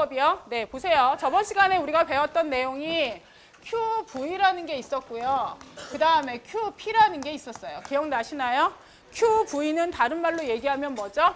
방법이요. 네, 보세요. 저번 시간에 우리가 배웠던 내용이 QV라는 게 있었고요. 그 다음에 QP라는 게 있었어요. 기억나시나요? QV는 다른 말로 얘기하면 뭐죠?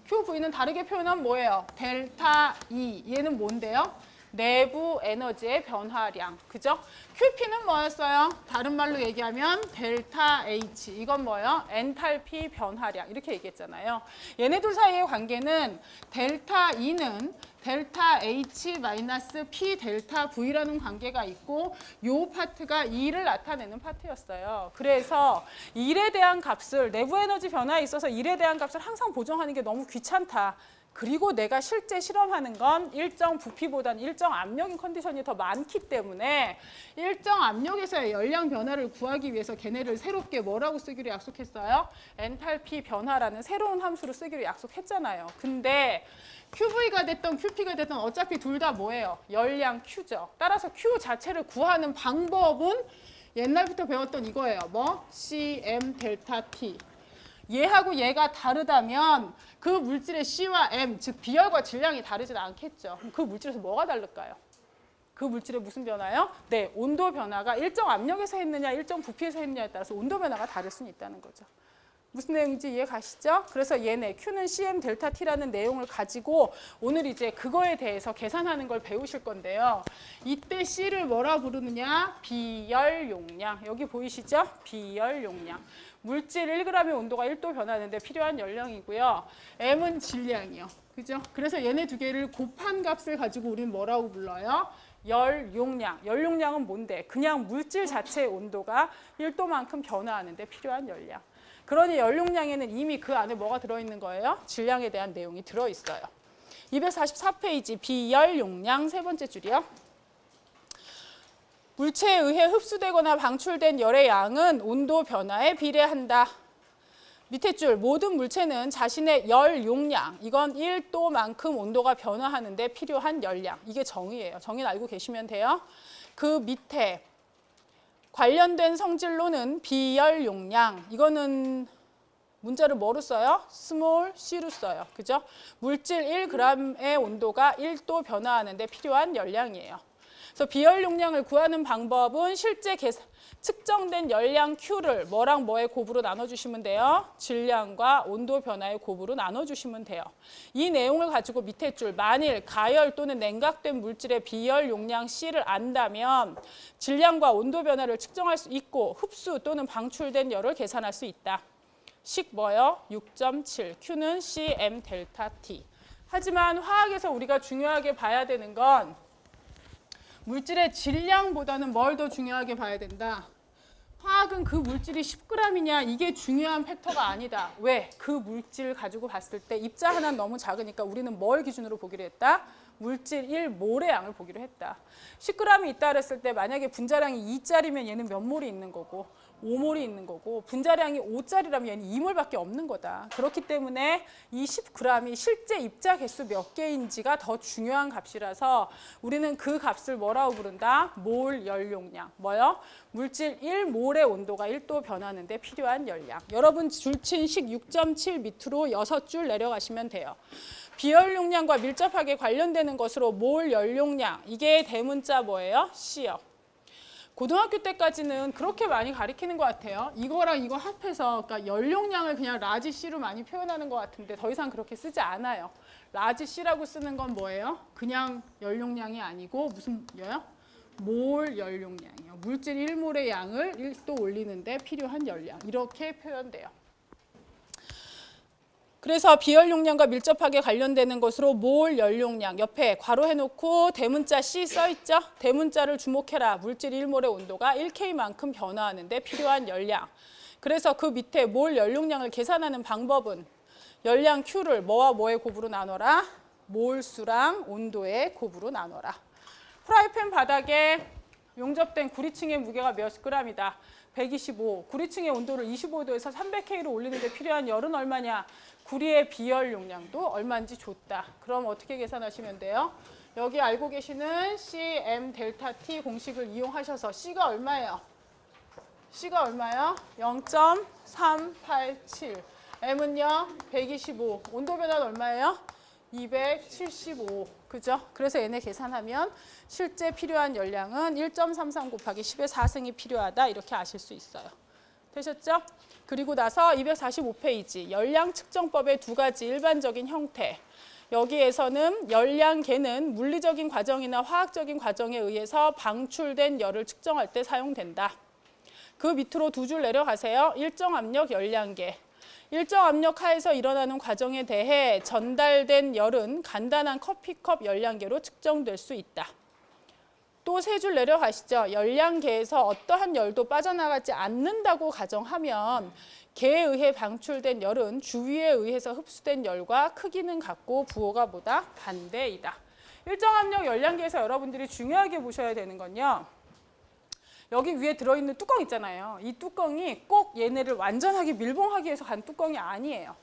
QV는 다르게 표현하면 뭐예요? 델타 E. 얘는 뭔데요? 내부 에너지의 변화량. 그죠? QP는 뭐였어요? 다른 말로 얘기하면 델타 H. 이건 뭐예요? 엔탈피 변화량. 이렇게 얘기했잖아요. 얘네들 사이의 관계는 델타 E는 델타 H 마이너스 P 델타 V라는 관계가 있고 요 파트가 E를 나타내는 파트였어요. 그래서 일에 대한 값을 내부 에너지 변화에 있어서 일에 대한 값을 항상 보정하는 게 너무 귀찮다. 그리고 내가 실제 실험하는 건 일정 부피보다는 일정 압력인 컨디션이 더 많기 때문에 일정 압력에서의 열량 변화를 구하기 위해서 걔네를 새롭게 뭐라고 쓰기로 약속했어요? 엔탈피 변화라는 새로운 함수로 쓰기로 약속했잖아요. 근데 QV가 됐던 QP가 됐던 어차피 둘 다 뭐예요? 열량 Q죠. 따라서 Q 자체를 구하는 방법은 옛날부터 배웠던 이거예요. 뭐? CM 델타 T. 얘하고 얘가 다르다면 그 물질의 C와 M, 즉 비열과 질량이 다르진 않겠죠. 그럼 그 물질에서 뭐가 다를까요? 그 물질의 무슨 변화요? 네, 온도 변화가 일정 압력에서 했느냐, 일정 부피에서 했느냐에 따라서 온도 변화가 다를 수는 있다는 거죠. 무슨 내용인지 이해 가시죠? 그래서 얘네 Q는 CM 델타 T라는 내용을 가지고 오늘 이제 그거에 대해서 계산하는 걸 배우실 건데요. 이때 C를 뭐라 부르느냐? 비열 용량. 여기 보이시죠? 비열 용량. 물질 1g의 온도가 1도 변하는데 필요한 열량이고요. M은 질량이요. 그죠? 그래서 얘네 두 개를 곱한 값을 가지고 우리는 뭐라고 불러요? 열 용량. 열 용량은 뭔데? 그냥 물질 자체의 온도가 1도만큼 변화하는데 필요한 열량. 그러니 열 용량에는 이미 그 안에 뭐가 들어있는 거예요? 질량에 대한 내용이 들어있어요. 244페이지 비열 용량 세 번째 줄이요. 물체에 의해 흡수되거나 방출된 열의 양은 온도 변화에 비례한다. 밑에 줄 모든 물체는 자신의 열 용량, 이건 1도만큼 온도가 변화하는데 필요한 열량. 이게 정의예요. 정의는 알고 계시면 돼요. 그 밑에 관련된 성질로는 비열 용량, 이거는 문자를 뭐로 써요? 스몰 c로 써요. 그죠? 물질 1g의 온도가 1도 변화하는데 필요한 열량이에요. 그래서 비열 용량을 구하는 방법은 실제 측정된 열량 Q를 뭐랑 뭐의 곱으로 나눠주시면 돼요. 질량과 온도 변화의 곱으로 나눠주시면 돼요. 이 내용을 가지고 밑에 줄 만일 가열 또는 냉각된 물질의 비열 용량 C를 안다면 질량과 온도 변화를 측정할 수 있고 흡수 또는 방출된 열을 계산할 수 있다. 식 뭐요? 6.7. Q는 CM 델타 T. 하지만 화학에서 우리가 중요하게 봐야 되는 건 물질의 질량보다는 뭘 더 중요하게 봐야 된다? 화학은 그 물질이 10g이냐 이게 중요한 팩터가 아니다. 왜? 그 물질 가지고 봤을 때 입자 하나는 너무 작으니까 우리는 뭘 기준으로 보기로 했다? 물질 1몰의 양을 보기로 했다. 10g이 있다 그랬을 때 만약에 분자량이 2짜리면 얘는 몇 몰이 있는 거고 5몰이 있는 거고 분자량이 5짜리라면 얘는 2몰밖에 없는 거다. 그렇기 때문에 이 10g이 실제 입자 개수 몇 개인지가 더 중요한 값이라서 우리는 그 값을 뭐라고 부른다? 몰 열용량. 뭐요? 물질 1몰의 온도가 1도 변하는데 필요한 열량. 여러분 줄친 식 6.7 밑으로 6줄 내려가시면 돼요. 비열 용량과 밀접하게 관련되는 것으로 몰 열용량. 이게 대문자 뭐예요? C요. 고등학교 때까지는 그렇게 많이 가리키는 것 같아요. 이거랑 이거 합해서 그러니까 열용량을 그냥 라지 C로 많이 표현하는 것 같은데 더 이상 그렇게 쓰지 않아요. 라지 C라고 쓰는 건 뭐예요? 그냥 열용량이 아니고 무슨 열요? 몰 열용량이요. 물질 1몰의 양을 1도 올리는데 필요한 열량. 이렇게 표현돼요. 그래서 비열 용량과 밀접하게 관련되는 것으로 몰 열용량 옆에 괄호해놓고 대문자 C 써있죠? 대문자를 주목해라. 물질 1몰의 온도가 1K만큼 변화하는데 필요한 열량. 그래서 그 밑에 몰 열용량을 계산하는 방법은 열량 Q를 뭐와 뭐의 곱으로 나눠라? 몰수랑 온도의 곱으로 나눠라. 프라이팬 바닥에 용접된 구리층의 무게가 몇 g이다? 125. 구리층의 온도를 25도에서 300K로 올리는데 필요한 열은 얼마냐? 구리의 비열 용량도 얼마인지 줬다. 그럼 어떻게 계산하시면 돼요? 여기 알고 계시는 CM 델타 T 공식을 이용하셔서 C가 얼마예요? C가 얼마요? 0.387. M은요? 125. 온도 변화는 얼마예요? 275. 그죠? 그래서 얘네 계산하면 실제 필요한 열량은 1.33 곱하기 10의 4승이 필요하다. 이렇게 아실 수 있어요. 되셨죠? 그리고 나서 245페이지 열량 측정법의 두 가지 일반적인 형태. 여기에서는 열량계는 물리적인 과정이나 화학적인 과정에 의해서 방출된 열을 측정할 때 사용된다. 그 밑으로 두 줄 내려가세요. 일정 압력 열량계. 일정 압력 하에서 일어나는 과정에 대해 전달된 열은 간단한 커피컵 열량계로 측정될 수 있다. 또 세 줄 내려가시죠. 열량계에서 어떠한 열도 빠져나가지 않는다고 가정하면 계에 의해 방출된 열은 주위에 의해서 흡수된 열과 크기는 같고 부호가 뭐다? 반대이다. 일정 압력 열량계에서 여러분들이 중요하게 보셔야 되는 건요. 여기 위에 들어있는 뚜껑 있잖아요. 이 뚜껑이 꼭 얘네를 완전하게 밀봉하기 위해서 간 뚜껑이 아니에요.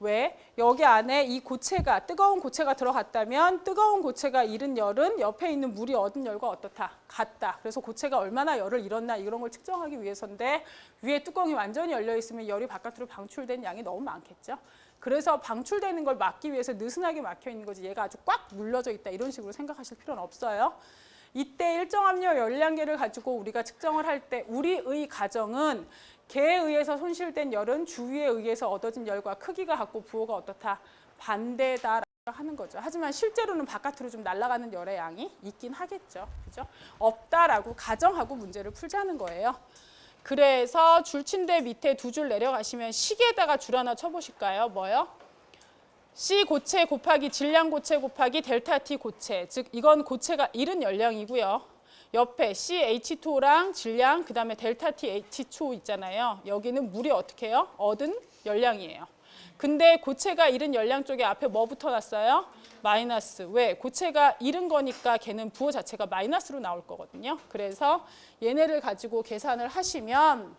왜? 여기 안에 이 고체가, 뜨거운 고체가 들어갔다면 뜨거운 고체가 잃은 열은 옆에 있는 물이 얻은 열과 어떻다? 같다. 그래서 고체가 얼마나 열을 잃었나 이런 걸 측정하기 위해서인데 위에 뚜껑이 완전히 열려 있으면 열이 바깥으로 방출된 양이 너무 많겠죠. 그래서 방출되는 걸 막기 위해서 느슨하게 막혀 있는 거지 얘가 아주 꽉 눌러져 있다 이런 식으로 생각하실 필요는 없어요. 이때 일정 압력 열량계를 가지고 우리가 측정을 할 때 우리의 가정은 계에 의해서 손실된 열은 주위에 의해서 얻어진 열과 크기가 같고 부호가 어떻다? 반대다라고 하는 거죠. 하지만 실제로는 바깥으로 좀 날아가는 열의 양이 있긴 하겠죠. 그죠? 없다라고 가정하고 문제를 풀자는 거예요. 그래서 줄침대 밑에 두 줄 내려가시면 식에다가 줄 하나 쳐보실까요? 뭐요? C 고체 곱하기 질량 고체 곱하기 델타 T 고체, 즉 이건 고체가 잃은 열량이고요. 옆에 CH2랑 질량, 그 다음에 델타 T H2 있잖아요. 여기는 물이 어떻게 해요? 얻은 열량이에요. 근데 고체가 잃은 열량 쪽에 앞에 뭐 붙어놨어요? 마이너스. 왜? 고체가 잃은 거니까 걔는 부호 자체가 마이너스로 나올 거거든요. 그래서 얘네를 가지고 계산을 하시면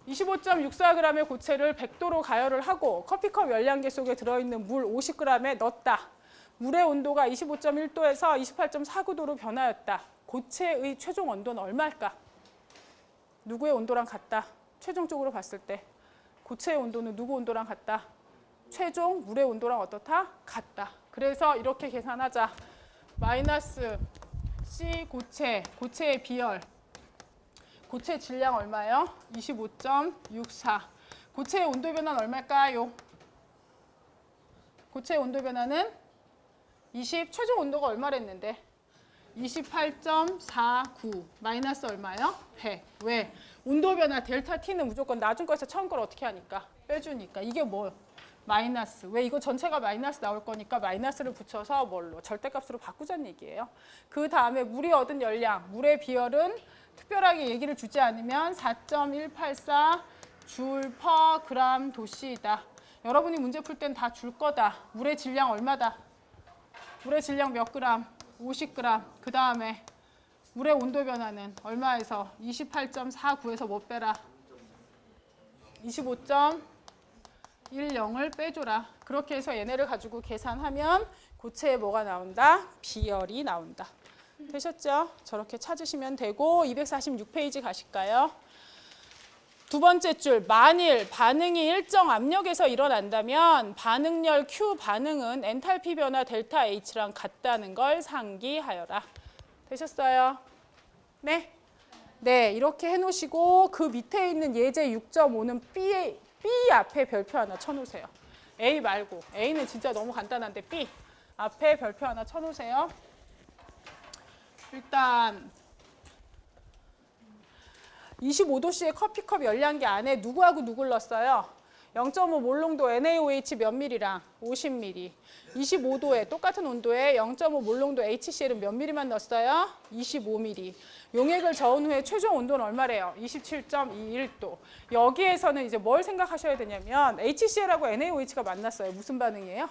25.64g의 고체를 100도로 가열을 하고 커피컵 열량계 속에 들어있는 물 50g에 넣었다. 물의 온도가 25.1도에서 28.49도로 변하였다. 고체의 최종 온도는 얼마일까? 누구의 온도랑 같다? 최종적으로 봤을 때 고체의 온도는 누구 온도랑 같다? 최종 물의 온도랑 어떻다? 같다. 그래서 이렇게 계산하자. 마이너스 C 고체, 고체의 비열. 고체 질량 얼마예요? 25.64. 고체의 온도 변화는 얼마일까요? 고체의 온도 변화는 최종 온도가 얼마랬는데? 28.49 마이너스 얼마요? 100. 왜? 온도 변화 델타 T는 무조건 나중 거에서 처음 걸 어떻게 하니까? 빼주니까. 이게 뭐? 마이너스. 왜? 이거 전체가 마이너스 나올 거니까 마이너스를 붙여서 뭘로? 절대값으로 바꾸자는 얘기예요. 그 다음에 물이 얻은 열량, 물의 비열은 특별하게 얘기를 주지 않으면 4.184 줄 퍼 그램 도씨이다. 여러분이 문제 풀 땐 다 줄 거다. 물의 질량 얼마다? 물의 질량 몇 그램? 50g. 그 다음에 물의 온도 변화는 얼마에서? 28.49에서 못 빼라. 25.10을 빼줘라. 그렇게 해서 얘네를 가지고 계산하면 고체에 뭐가 나온다? 비열이 나온다. 되셨죠? 저렇게 찾으시면 되고 246페이지 가실까요? 두 번째 줄, 만일 반응이 일정 압력에서 일어난다면 반응열 Q 반응은 엔탈피 변화 델타 H랑 같다는 걸 상기하여라. 되셨어요? 네? 네, 이렇게 해놓으시고 그 밑에 있는 예제 6.5는 B 앞에 별표 하나 쳐놓으세요. A 말고. A는 진짜 너무 간단한데 B 앞에 별표 하나 쳐놓으세요. 일단 25도씨의 커피컵 열량계 안에 누구하고 누굴 넣었어요? 0.5 몰농도 NaOH 몇 밀리랑 50ml. 25도에 똑같은 온도에 0.5 몰농도 HCl은 몇 밀리만 넣었어요? 25ml. 용액을 저은 후에 최종 온도는 얼마래요? 27.21도. 여기에서는 이제 뭘 생각하셔야 되냐면 HCl하고 NaOH가 만났어요. 무슨 반응이에요?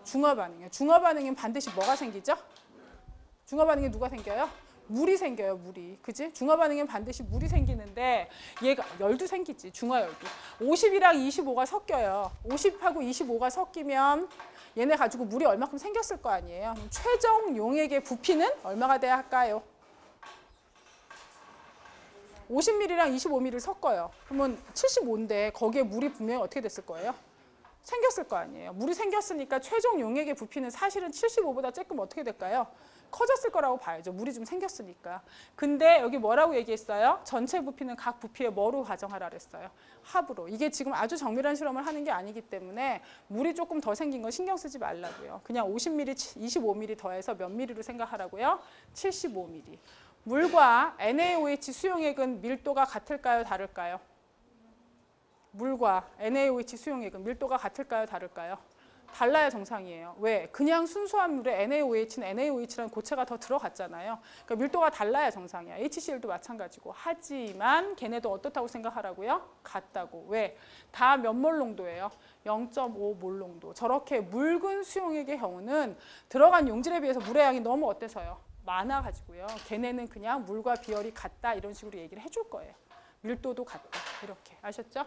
중화 반응이에요. 중화 반응이면 반드시 뭐가 생기죠? 중화 반응에 누가 생겨요? 물이 생겨요, 물이. 그지? 중화 반응엔 반드시 물이 생기는데 얘가 열도 생기지, 중화 열도. 50이랑 25가 섞여요. 50하고 25가 섞이면 얘네 가지고 물이 얼마큼 생겼을 거 아니에요. 최종 용액의 부피는 얼마가 돼야 할까요? 50ml랑 25ml를 섞어요. 그러면 75인데 거기에 물이 분명히 어떻게 됐을 거예요? 생겼을 거 아니에요. 물이 생겼으니까 최종 용액의 부피는 사실은 75보다 조금 어떻게 될까요? 커졌을 거라고 봐야죠. 물이 좀 생겼으니까. 근데 여기 뭐라고 얘기했어요? 전체 부피는 각 부피의 뭐로 가정하라 그랬어요? 합으로. 이게 지금 아주 정밀한 실험을 하는 게 아니기 때문에 물이 조금 더 생긴 건 신경 쓰지 말라고요. 그냥 50ml, 25ml 더해서 몇 ml로 생각하라고요? 75ml. 물과 NaOH 수용액은 밀도가 같을까요? 다를까요? 물과 NaOH 수용액은 밀도가 같을까요? 다를까요? 달라야 정상이에요. 왜? 그냥 순수한 물에 NaOH는 NaOH라는 고체가 더 들어갔잖아요. 그러니까 밀도가 달라야 정상이야. HCl도 마찬가지고. 하지만 걔네도 어떻다고 생각하라고요? 같다고. 왜? 다 몇 몰 농도예요? 0.5몰 농도. 저렇게 묽은 수용액의 경우는 들어간 용질에 비해서 물의 양이 너무 어때서요? 많아가지고요. 걔네는 그냥 물과 비열이 같다 이런 식으로 얘기를 해줄 거예요. 밀도도 같다. 이렇게. 아셨죠?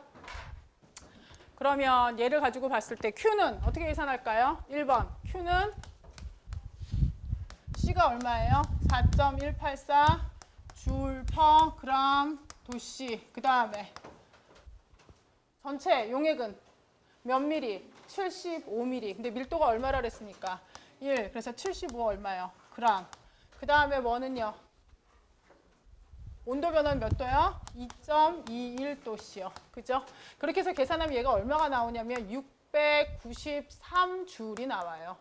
그러면 얘를 가지고 봤을 때 Q는 어떻게 계산할까요? 1번. Q는 C가 얼마예요? 4.184 줄 퍼 그램 도씨. 그 다음에 전체 용액은 몇 미리? 75ml. 근데 밀도가 얼마라 그랬으니까? 1. 그래서 75 얼마요? 그램. 그 다음에 뭐는요? 온도 변화는 몇 도요? 2.21도씨요. 그죠? 그렇게 해서 계산하면 얘가 얼마가 나오냐면 693줄이 나와요.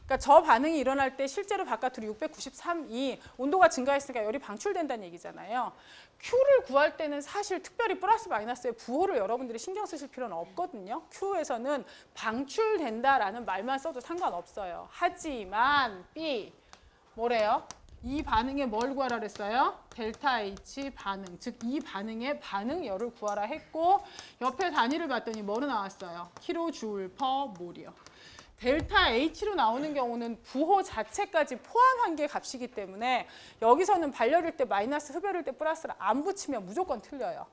그러니까 저 반응이 일어날 때 실제로 바깥으로 693이 온도가 증가했으니까 열이 방출된다는 얘기잖아요. Q를 구할 때는 사실 특별히 플러스 마이너스의 부호를 여러분들이 신경 쓰실 필요는 없거든요. Q에서는 방출된다라는 말만 써도 상관없어요. 하지만 B 뭐래요? 이 반응에 뭘 구하라 그랬어요? 델타 H 반응, 즉 이 반응의 반응열을 구하라 했고 옆에 단위를 봤더니 뭐로 나왔어요? 킬로줄 퍼 몰이요. 델타 H로 나오는 경우는 부호 자체까지 포함한 게 값이기 때문에 여기서는 발열일 때 마이너스, 흡열일 때 플러스를 안 붙이면 무조건 틀려요.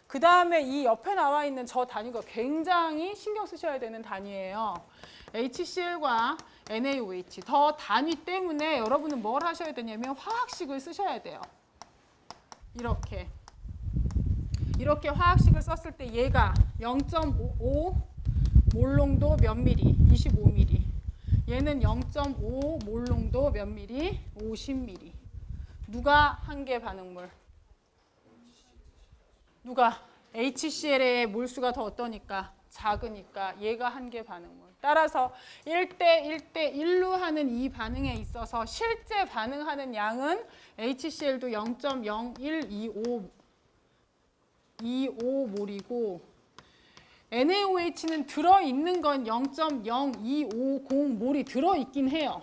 그 다음에 이 옆에 나와 있는 저 단위가 굉장히 신경 쓰셔야 되는 단위예요. HCl과 NaOH 더 단위 때문에 여러분은 뭘 하셔야 되냐면 화학식을 쓰셔야 돼요. 이렇게 화학식을 썼을 때 얘가 0.5 몰농도 몇 미리? 25ml. 얘는 0.5 몰농도 몇 미리? 50ml. 누가 한계 반응물? 누가? HCl의 몰수가 더 어떠니까? 작으니까 얘가 한계 반응물. 따라서 1대1로 하는 이 반응에 있어서 실제 반응하는 양은 HCl도 0.0125몰이고 NaOH는 들어있는 건 0.0250몰이 들어있긴 해요.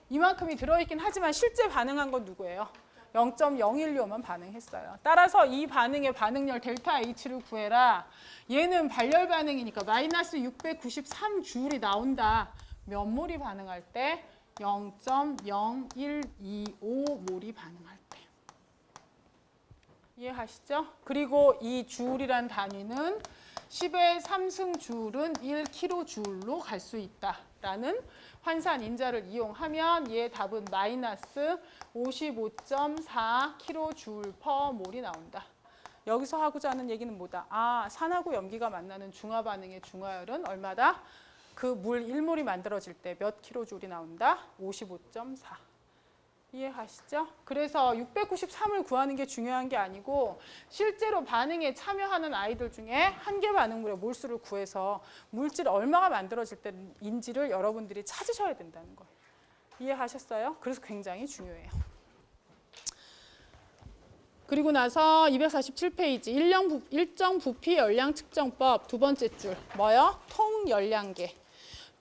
이만큼이 들어있긴 하지만 실제 반응한 건 누구예요? 0.016만 반응했어요. 따라서 이 반응의 반응열 델타 H를 구해라. 얘는 발열 반응이니까 마이너스 693줄이 나온다. 몇 몰이 반응할 때? 0.0125몰이 반응할 때. 이해하시죠? 그리고 이 줄이란 단위는 10의 3승줄은 1kJ로 갈 수 있다라는 환산 인자를 이용하면 얘의 답은 마이너스 55.4kJ per 몰이 나온다. 여기서 하고자 하는 얘기는 뭐다? 아, 산하고 염기가 만나는 중화 반응의 중화열은 얼마다? 그 물 1몰이 만들어질 때 몇 kJ이 나온다? 55.4. 이해하시죠? 그래서 693을 구하는 게 중요한 게 아니고 실제로 반응에 참여하는 아이들 중에 한계 반응물의 몰수를 구해서 물질 얼마가 만들어질 때인지를 여러분들이 찾으셔야 된다는 거예요. 이해하셨어요? 그래서 굉장히 중요해요. 그리고 나서 247페이지 일정 부피 열량 측정법 두 번째 줄 뭐요? 통열량계.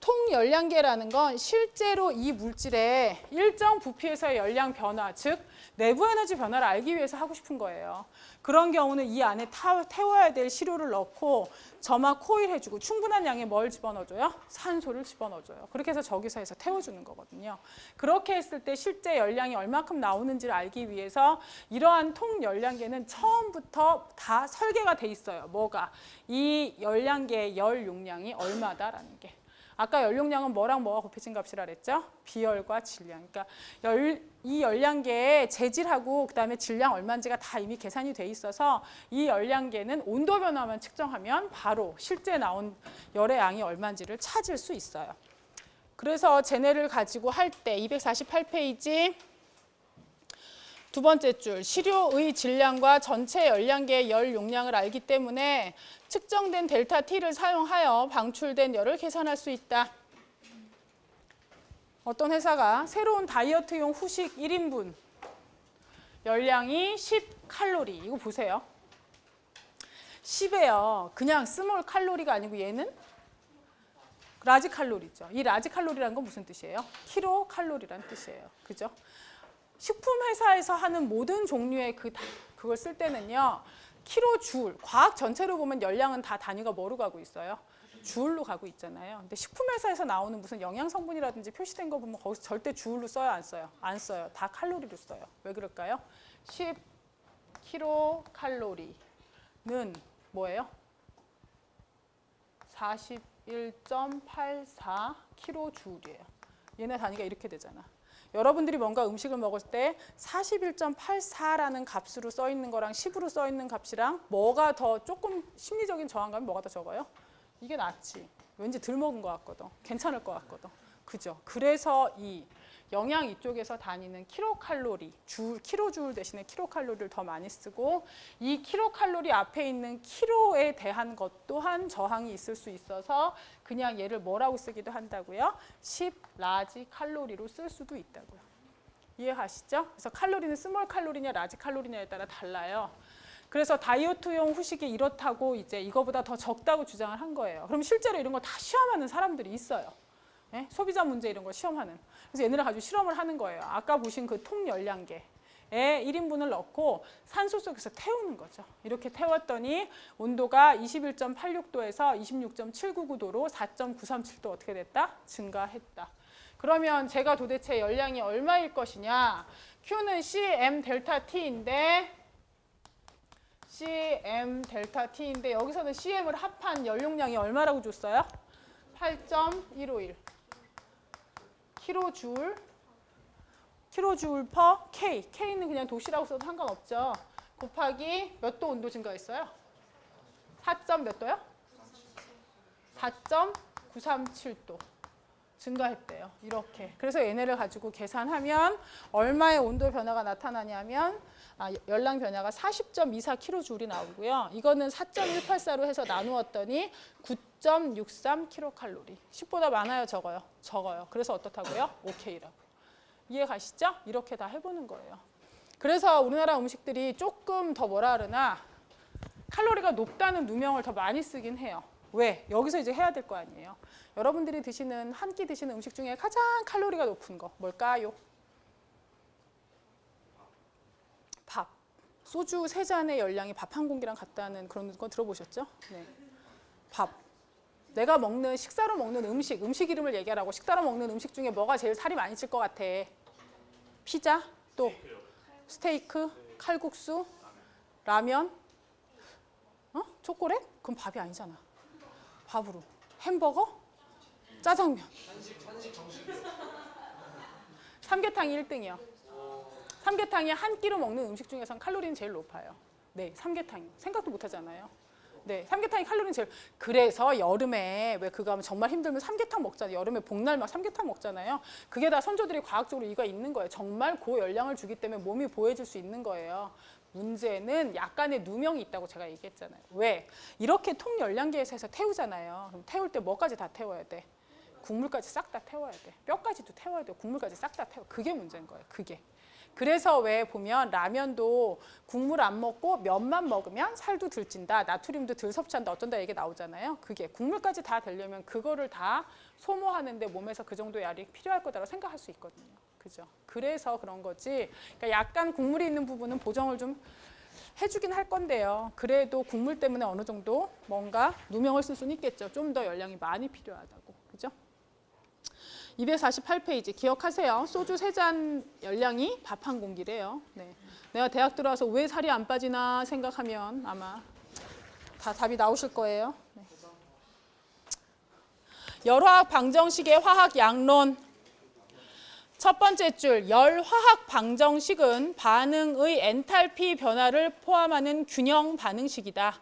통열량계라는 건 실제로 이 물질의 일정 부피에서의 열량 변화, 즉 내부 에너지 변화를 알기 위해서 하고 싶은 거예요. 그런 경우는 이 안에 태워야 될 시료를 넣고 점막 코일 해주고 충분한 양의 뭘 집어넣어줘요? 산소를 집어넣어줘요. 그렇게 해서 저기서 해서 태워주는 거거든요. 그렇게 했을 때 실제 열량이 얼마큼 나오는지를 알기 위해서 이러한 통열량계는 처음부터 다 설계가 돼 있어요. 뭐가? 이 열량계의 열 용량이 얼마다라는 게. 아까 연용량은 뭐랑 뭐가 곱해진 값이라 그랬죠? 비열과 질량. 그러니까 이 열량계의 재질하고 그다음에 질량 얼마인지가 다 이미 계산이 돼 있어서 이 열량계는 온도 변화만 측정하면 바로 실제 나온 열의 양이 얼마인지를 찾을 수 있어요. 그래서 쟤네를 가지고 할 때 248페이지 두 번째 줄, 시료의 질량과 전체 열량계의 열 용량을 알기 때문에 측정된 델타 T를 사용하여 방출된 열을 계산할 수 있다. 어떤 회사가 새로운 다이어트용 후식 1인분 열량이 10칼로리. 이거 보세요. 10에요. 그냥 스몰 칼로리가 아니고 얘는 라지 칼로리죠. 이 라지 칼로리라는 건 무슨 뜻이에요? 킬로 칼로리라는 뜻이에요. 그죠? 식품 회사에서 하는 모든 종류의 그걸 쓸 때는요. 킬로줄, 과학 전체로 보면 열량은 다 단위가 뭐로 가고 있어요? 주울로 가고 있잖아요. 근데 식품 회사에서 나오는 무슨 영양 성분이라든지 표시된 거 보면 거기서 절대 주울로 써요, 안 써요? 안 써요. 다 칼로리로 써요. 왜 그럴까요? 10kcal는 뭐예요? 41.84 kJ이에요. 얘네 단위가 이렇게 되잖아. 여러분들이 뭔가 음식을 먹을 때 41.84라는 값으로 써 있는 거랑 10으로 써 있는 값이랑 뭐가 더 조금 심리적인 저항감이 뭐가 더 적어요? 이게 낫지. 왠지 덜 먹은 것 같거든. 괜찮을 것 같거든. 그죠? 그래서 이 영양 이쪽에서 다니는 킬로칼로리, 킬로줄 대신에 킬로칼로리를 더 많이 쓰고 이 킬로칼로리 앞에 있는 킬로에 대한 것 또한 저항이 있을 수 있어서 그냥 얘를 뭐라고 쓰기도 한다고요? 10라지 칼로리로 쓸 수도 있다고요. 이해하시죠? 그래서 칼로리는 스몰 칼로리냐 라지 칼로리냐에 따라 달라요. 그래서 다이어트용 후식이 이렇다고 이제 이거보다 더 적다고 주장을 한 거예요. 그럼 실제로 이런 거 다 시험하는 사람들이 있어요. 네? 소비자 문제 이런 거 시험하는. 그래서 얘네를 가지고 실험을 하는 거예요. 아까 보신 그 통열량계에 1인분을 넣고 산소 속에서 태우는 거죠. 이렇게 태웠더니 온도가 21.86도에서 26.799도로 4.937도 어떻게 됐다? 증가했다. 그러면 제가 도대체 열량이 얼마일 것이냐? Q는 Cm 델타 T인데 Cm 델타 T인데 여기서는 Cm을 합한 연용량이 얼마라고 줬어요? 8.151 킬로줄 퍼 K. K는 그냥 도시라고 써도 상관없죠. 곱하기 몇 도 온도 증가했어요? 4. 몇 도요? 4.937도 증가했대요. 이렇게. 그래서 얘네를 가지고 계산하면 얼마의 온도 변화가 나타나냐면 열량 변화가 40.24kJ이 나오고요. 이거는 4.184로 해서 나누었더니 9.63 킬로칼로리. 10보다 많아요, 적어요? 적어요. 그래서 어떻다고요? 오케이라고. 이해 가시죠? 이렇게 다 해보는 거예요. 그래서 우리나라 음식들이 조금 더 뭐라 그러나 칼로리가 높다는 누명을 더 많이 쓰긴 해요. 왜? 여기서 이제 해야 될 거 아니에요. 여러분들이 드시는 한 끼 드시는 음식 중에 가장 칼로리가 높은 거 뭘까요? 밥. 소주 3잔의 열량이 밥 한 공기랑 같다는 그런 거 들어보셨죠? 네. 밥. 내가 먹는 식사로 먹는 음식 이름을 얘기하라고. 식사로 먹는 음식 중에 뭐가 제일 살이 많이 찔 것 같아? 피자? 또 스테이크? 칼국수? 라면? 초콜릿? 그럼 밥이 아니잖아. 밥으로. 햄버거? 짜장면. 삼계탕이 1등이요. 삼계탕이 한 끼로 먹는 음식 중에선 칼로리는 제일 높아요. 네, 삼계탕이. 생각도 못 하잖아요. 네, 삼계탕이 칼로리는 제일. 그래서 여름에 왜 그거 하면 정말 힘들면 삼계탕 먹잖아요. 여름에 복날 막 삼계탕 먹잖아요. 그게 다 선조들이 과학적으로 이유가 있는 거예요. 정말 고열량을 주기 때문에 몸이 보호해줄 수 있는 거예요. 문제는 약간의 누명이 있다고 제가 얘기했잖아요. 왜? 이렇게 통열량계에서 해서 태우잖아요. 그럼 태울 때 뭐까지 다 태워야 돼? 국물까지 싹 다 태워야 돼. 뼈까지도 태워야 돼. 국물까지 싹 다 태워. 그게 문제인 거예요. 그게. 그래서 왜 보면 라면도 국물 안 먹고 면만 먹으면 살도 덜 찐다. 나트륨도 덜 섭취한다. 어쩐다 얘기 나오잖아요. 그게 국물까지 다 되려면 그거를 다 소모하는데 몸에서 그 정도의 양이 필요할 거다라고 생각할 수 있거든요. 그죠? 그래서 그런 거지. 그러니까 약간 국물이 있는 부분은 보정을 좀 해주긴 할 건데요. 그래도 국물 때문에 어느 정도 뭔가 누명을 쓸 수는 있겠죠. 좀 더 열량이 많이 필요하다고. 그죠? 248페이지 기억하세요. 소주 3잔 열량이 밥 한 공기래요. 네. 내가 대학 들어와서 왜 살이 안 빠지나 생각하면 아마 다 답이 나오실 거예요. 네. 열화학 방정식의 화학 양론. 첫 번째 줄, 열화학 방정식은 반응의 엔탈피 변화를 포함하는 균형 반응식이다.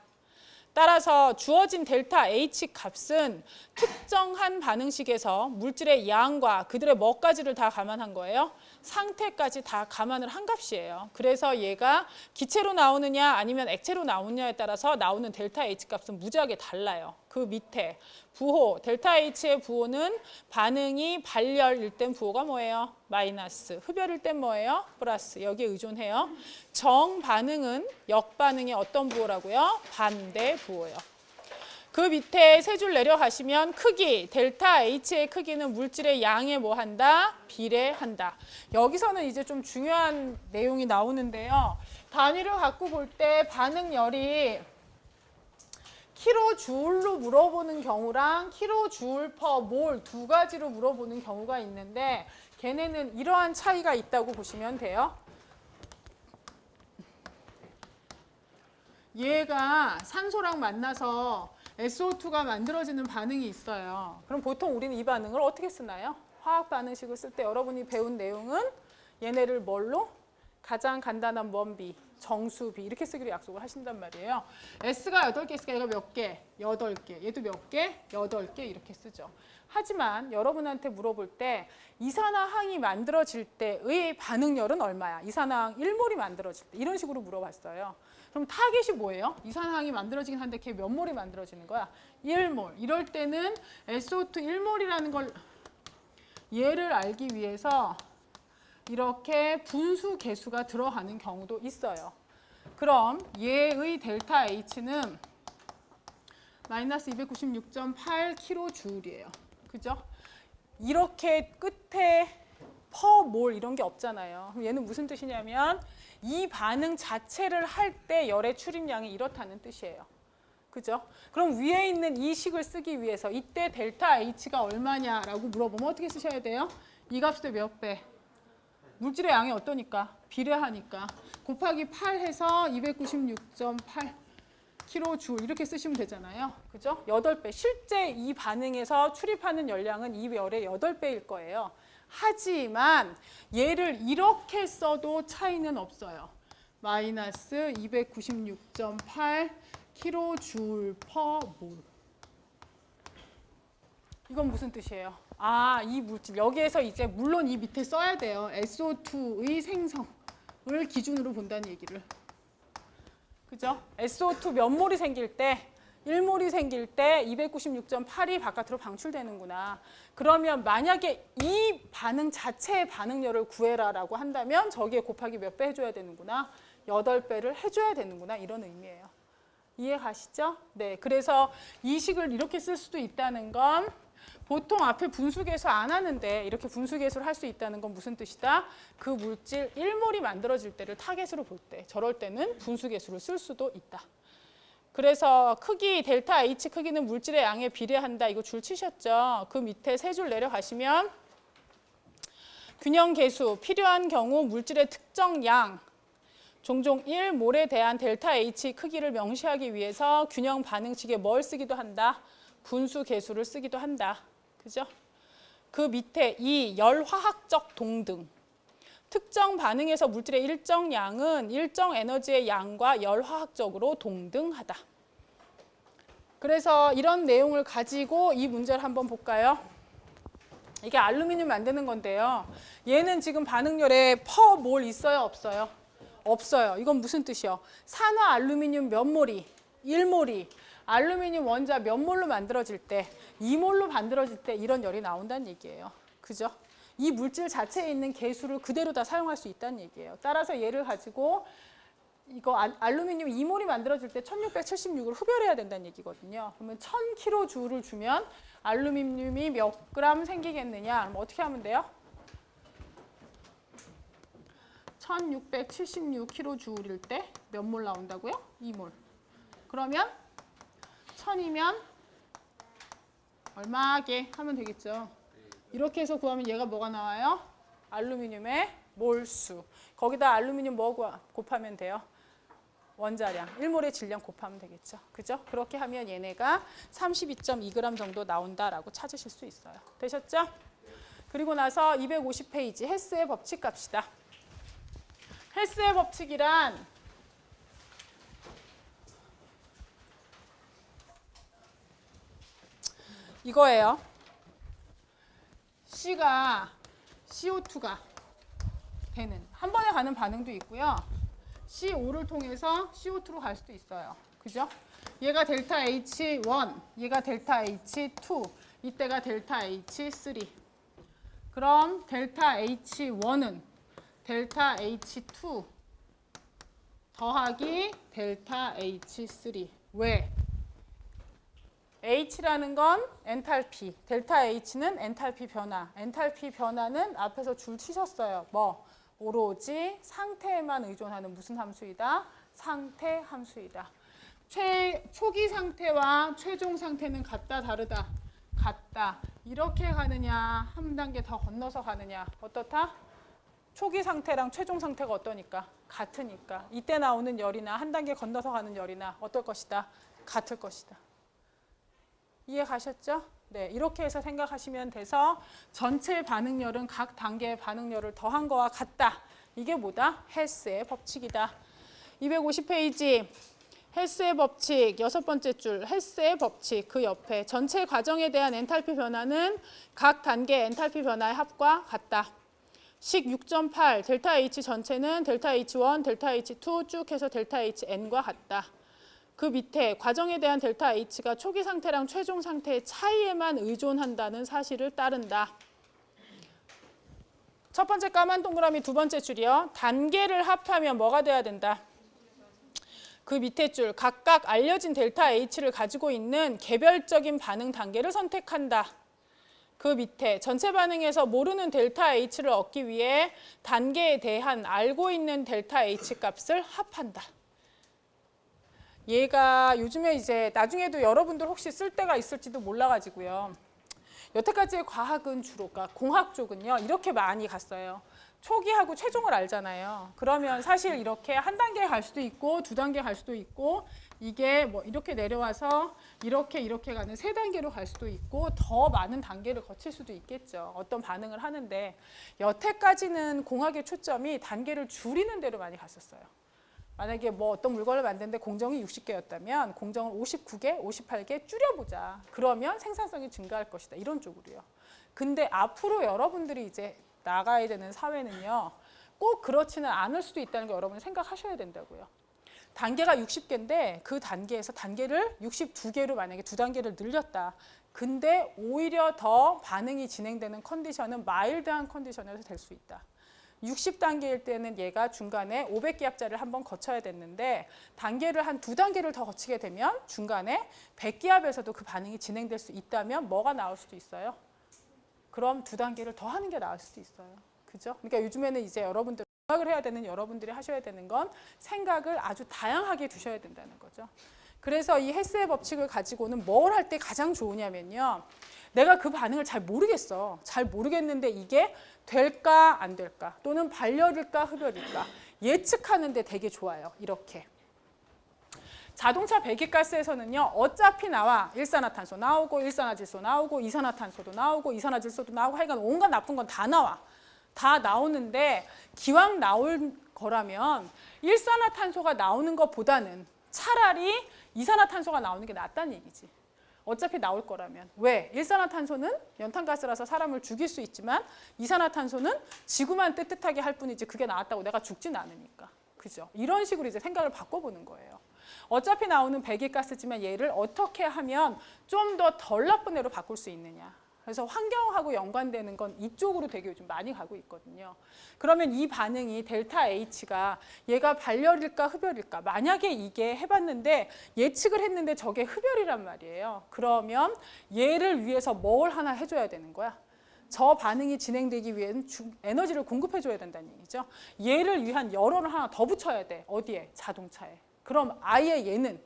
따라서 주어진 델타 H 값은 특정한 반응식에서 물질의 양과 그들의 뭐까지를 다 감안한 거예요. 상태까지 다 감안을 한 값이에요. 그래서 얘가 기체로 나오느냐 아니면 액체로 나오느냐에 따라서 나오는 델타 H 값은 무지하게 달라요. 그 밑에 부호, 델타 H의 부호는 반응이 발열일 땐 부호가 뭐예요? 마이너스. 흡열일 땐 뭐예요? 플러스. 여기에 의존해요. 정반응은 역반응의 어떤 부호라고요? 반대 부호예요. 그 밑에 세 줄 내려가시면 크기, 델타 H의 크기는 물질의 양에 뭐 한다? 비례한다. 여기서는 이제 좀 중요한 내용이 나오는데요. 단위를 갖고 볼 때 반응열이 킬로줄로 물어보는 경우랑 킬로줄 퍼 몰 두 가지로 물어보는 경우가 있는데 걔네는 이러한 차이가 있다고 보시면 돼요. 얘가 산소랑 만나서 SO2가 만들어지는 반응이 있어요. 그럼 보통 우리는 이 반응을 어떻게 쓰나요? 화학 반응식을 쓸 때 여러분이 배운 내용은 얘네를 뭘로? 가장 간단한 원비, 정수비 이렇게 쓰기로 약속을 하신단 말이에요. S가 8개 있으니까 얘가 몇 개? 8개. 얘도 몇 개? 8개 이렇게 쓰죠. 하지만 여러분한테 물어볼 때 이산화황이 만들어질 때의 반응열은 얼마야? 이산화황 1몰이 만들어질 때 이런 식으로 물어봤어요. 그럼 타겟이 뭐예요? 이산화황이 만들어지긴 한데 걔 몇 몰이 만들어지는 거야? 1몰. 이럴 때는 SO2 1몰이라는 걸 얘를 알기 위해서 이렇게 분수 계수가 들어가는 경우도 있어요. 그럼 얘의 델타 H는 마이너스 296.8 kJ이에요. 그죠? 이렇게 끝에 퍼 몰 이런 게 없잖아요. 그럼 얘는 무슨 뜻이냐면 이 반응 자체를 할 때 열의 출입량이 이렇다는 뜻이에요. 그죠? 그럼 위에 있는 이 식을 쓰기 위해서 이때 델타 H가 얼마냐라고 물어보면 어떻게 쓰셔야 돼요? 이 값의 몇 배? 물질의 양이 어떠니까? 비례하니까. 곱하기 8 해서 296.8 kJ 이렇게 쓰시면 되잖아요. 그죠? 8배. 실제 이 반응에서 출입하는 열량은 이 열의 8배일 거예요. 하지만 얘를 이렇게 써도 차이는 없어요. 마이너스 296.8 kJ per 몰. 이건 무슨 뜻이에요? 아, 이 물질 여기에서 이제 물론 이 밑에 써야 돼요. SO2의 생성을 기준으로 본다는 얘기를. 그죠? SO2 몇 몰이 생길 때 1몰이 생길 때 296.8이 바깥으로 방출되는구나. 그러면 만약에 이 반응 자체의 반응열을 구해라라고 한다면 저기에 곱하기 몇 배 해줘야 되는구나. 8배를 해줘야 되는구나. 이런 의미예요. 이해 가시죠? 네, 그래서 이 식을 이렇게 쓸 수도 있다는 건 보통 앞에 분수계수 안 하는데 이렇게 분수계수를 할 수 있다는 건 무슨 뜻이다? 그 물질 1몰이 만들어질 때를 타겟으로 볼 때 저럴 때는 분수계수를 쓸 수도 있다. 그래서 크기, 델타 H 크기는 물질의 양에 비례한다. 이거 줄 치셨죠? 그 밑에 세 줄 내려가시면 균형계수, 필요한 경우 물질의 특정 양, 종종 1몰에 대한 델타 H 크기를 명시하기 위해서 균형 반응식에 뭘 쓰기도 한다? 분수계수를 쓰기도 한다. 그죠? 그 밑에 이 열화학적 동등. 특정 반응에서 물질의 일정 양은 일정 에너지의 양과 열화학적으로 동등하다. 그래서 이런 내용을 가지고 이 문제를 한번 볼까요? 이게 알루미늄 만드는 건데요. 얘는 지금 반응열에 퍼 몰 있어요? 없어요? 없어요. 이건 무슨 뜻이요? 산화 알루미늄 몇 몰이? 1몰이. 알루미늄 원자 몇 몰로 만들어질 때? 2몰로 만들어질 때 이런 열이 나온다는 얘기예요. 그죠? 이 물질 자체에 있는 계수를 그대로 다 사용할 수 있다는 얘기예요. 따라서 얘를 가지고 이거 알루미늄 2몰이 만들어질 때 1676을 흡열해야 된다는 얘기거든요. 그러면 1000kJ를 주면 알루미늄이 몇 그램 생기겠느냐? 그럼 어떻게 하면 돼요? 1676kJ일 때 몇 몰 나온다고요? 2몰. 그러면 1000이면 얼마게 하면 되겠죠. 이렇게 해서 구하면 얘가 뭐가 나와요? 알루미늄의 몰수. 거기다 알루미늄 뭐 곱하면 돼요? 원자량, 1몰의 질량 곱하면 되겠죠. 그죠? 그렇게 하면 얘네가 32.2g 정도 나온다라고 찾으실 수 있어요. 되셨죠? 그리고 나서 250페이지 헬스의 법칙 갑시다. 헬스의 법칙이란 이거예요. C가 CO2가 되는 한 번에 가는 반응도 있고요. C5를 통해서 CO2로 갈 수도 있어요. 그죠? 얘가 델타 H1, 얘가 델타 H2, 이때가 델타 H3. 그럼 델타 H1은 델타 H2 더하기 델타 H3. 왜? H라는 건 엔탈피, 델타 H는 엔탈피 변화. 엔탈피 변화는 앞에서 줄 치셨어요. 뭐? 오로지 상태에만 의존하는 무슨 함수이다? 상태 함수이다. 초기 상태와 최종 상태는 같다, 다르다? 같다. 이렇게 가느냐, 한 단계 더 건너서 가느냐. 어떻다? 초기 상태랑 최종 상태가 어떠니까? 같으니까. 이때 나오는 열이나 한 단계 건너서 가는 열이나 어떨 것이다? 같을 것이다. 이해 가셨죠? 네, 이렇게 해서 생각하시면 돼서 전체 반응열은 각 단계의 반응열을 더한 거와 같다. 이게 뭐다? 헬스의 법칙이다. 250페이지 헬스의 법칙 6번째 줄 헬스의 법칙 그 옆에 전체 과정에 대한 엔탈피 변화는 각 단계 엔탈피 변화의 합과 같다. 식 6.8 델타 H 전체는 델타 H1, 델타 H2 쭉 해서 델타 HN과 같다. 그 밑에 과정에 대한 델타 H가 초기 상태랑 최종 상태의 차이에만 의존한다는 사실을 따른다. 첫 번째 까만 동그라미 두 번째 줄이요. 단계를 합하면 뭐가 돼야 된다? 그 밑에 줄 각각 알려진 델타 H를 가지고 있는 개별적인 반응 단계를 선택한다. 그 밑에 전체 반응에서 모르는 델타 H를 얻기 위해 단계에 대한 알고 있는 델타 H 값을 합한다. 얘가 요즘에 이제 나중에도 여러분들 혹시 쓸 때가 있을지도 몰라가지고요. 여태까지의 과학은 주로, 그러니까 공학 쪽은요, 이렇게 많이 갔어요. 초기하고 최종을 알잖아요. 그러면 사실 이렇게 한 단계 갈 수도 있고, 두 단계 갈 수도 있고, 이게 뭐 이렇게 내려와서 이렇게 가는 세 단계로 갈 수도 있고, 더 많은 단계를 거칠 수도 있겠죠. 어떤 반응을 하는데, 여태까지는 공학의 초점이 단계를 줄이는 데로 많이 갔었어요. 만약에 뭐 어떤 물건을 만드는데 공정이 60개였다면 공정을 59개, 58개 줄여보자. 그러면 생산성이 증가할 것이다. 이런 쪽으로요. 근데 앞으로 여러분들이 이제 나가야 되는 사회는요. 꼭 그렇지는 않을 수도 있다는 거 여러분이 생각하셔야 된다고요. 단계가 60개인데 그 단계에서 단계를 62개로 만약에 두 단계를 늘렸다. 근데 오히려 더 반응이 진행되는 컨디션은 마일드한 컨디션에서 될 수 있다. 60단계일 때는 얘가 중간에 500기압자를 한번 거쳐야 됐는데 단계를 한 두 단계를 더 거치게 되면 중간에 100기압에서도 그 반응이 진행될 수 있다면 뭐가 나올 수도 있어요? 그럼 두 단계를 더 하는 게 나을 수도 있어요. 그죠? 그러니까 요즘에는 이제 여러분들 공학을 해야 되는 여러분들이 하셔야 되는 건 생각을 아주 다양하게 두셔야 된다는 거죠. 그래서 이 헬스의 법칙을 가지고는 뭘 할 때 가장 좋으냐면요. 내가 그 반응을 잘 모르겠어. 잘 모르겠는데 이게 될까 안 될까 또는 발열일까 흡열일까 예측하는데 되게 좋아요. 이렇게. 자동차 배기가스에서는요. 어차피 나와. 일산화탄소 나오고 일산화질소 나오고 이산화탄소도 나오고 이산화질소도 나오고 하여간 온갖 나쁜 건 다 나와. 다 나오는데 기왕 나올 거라면 일산화탄소가 나오는 것보다는 차라리 이산화탄소가 나오는 게 낫다는 얘기지. 어차피 나올 거라면. 왜? 일산화탄소는 연탄가스라서 사람을 죽일 수 있지만 이산화탄소는 지구만 뜨뜻하게 할 뿐이지 그게 나왔다고 내가 죽진 않으니까. 그죠? 이런 식으로 이제 생각을 바꿔보는 거예요. 어차피 나오는 배기가스지만 얘를 어떻게 하면 좀 더 덜 나쁜 애로 바꿀 수 있느냐. 그래서 환경하고 연관되는 건 이쪽으로 되게 요즘 많이 가고 있거든요. 그러면 이 반응이 델타 H가 얘가 발열일까 흡열일까? 만약에 이게 해봤는데 예측을 했는데 저게 흡열이란 말이에요. 그러면 얘를 위해서 뭘 하나 해줘야 되는 거야. 저 반응이 진행되기 위해는 에너지를 공급해줘야 된다는 얘기죠. 얘를 위한 열원을 하나 더 붙여야 돼. 어디에? 자동차에. 그럼 아예 얘는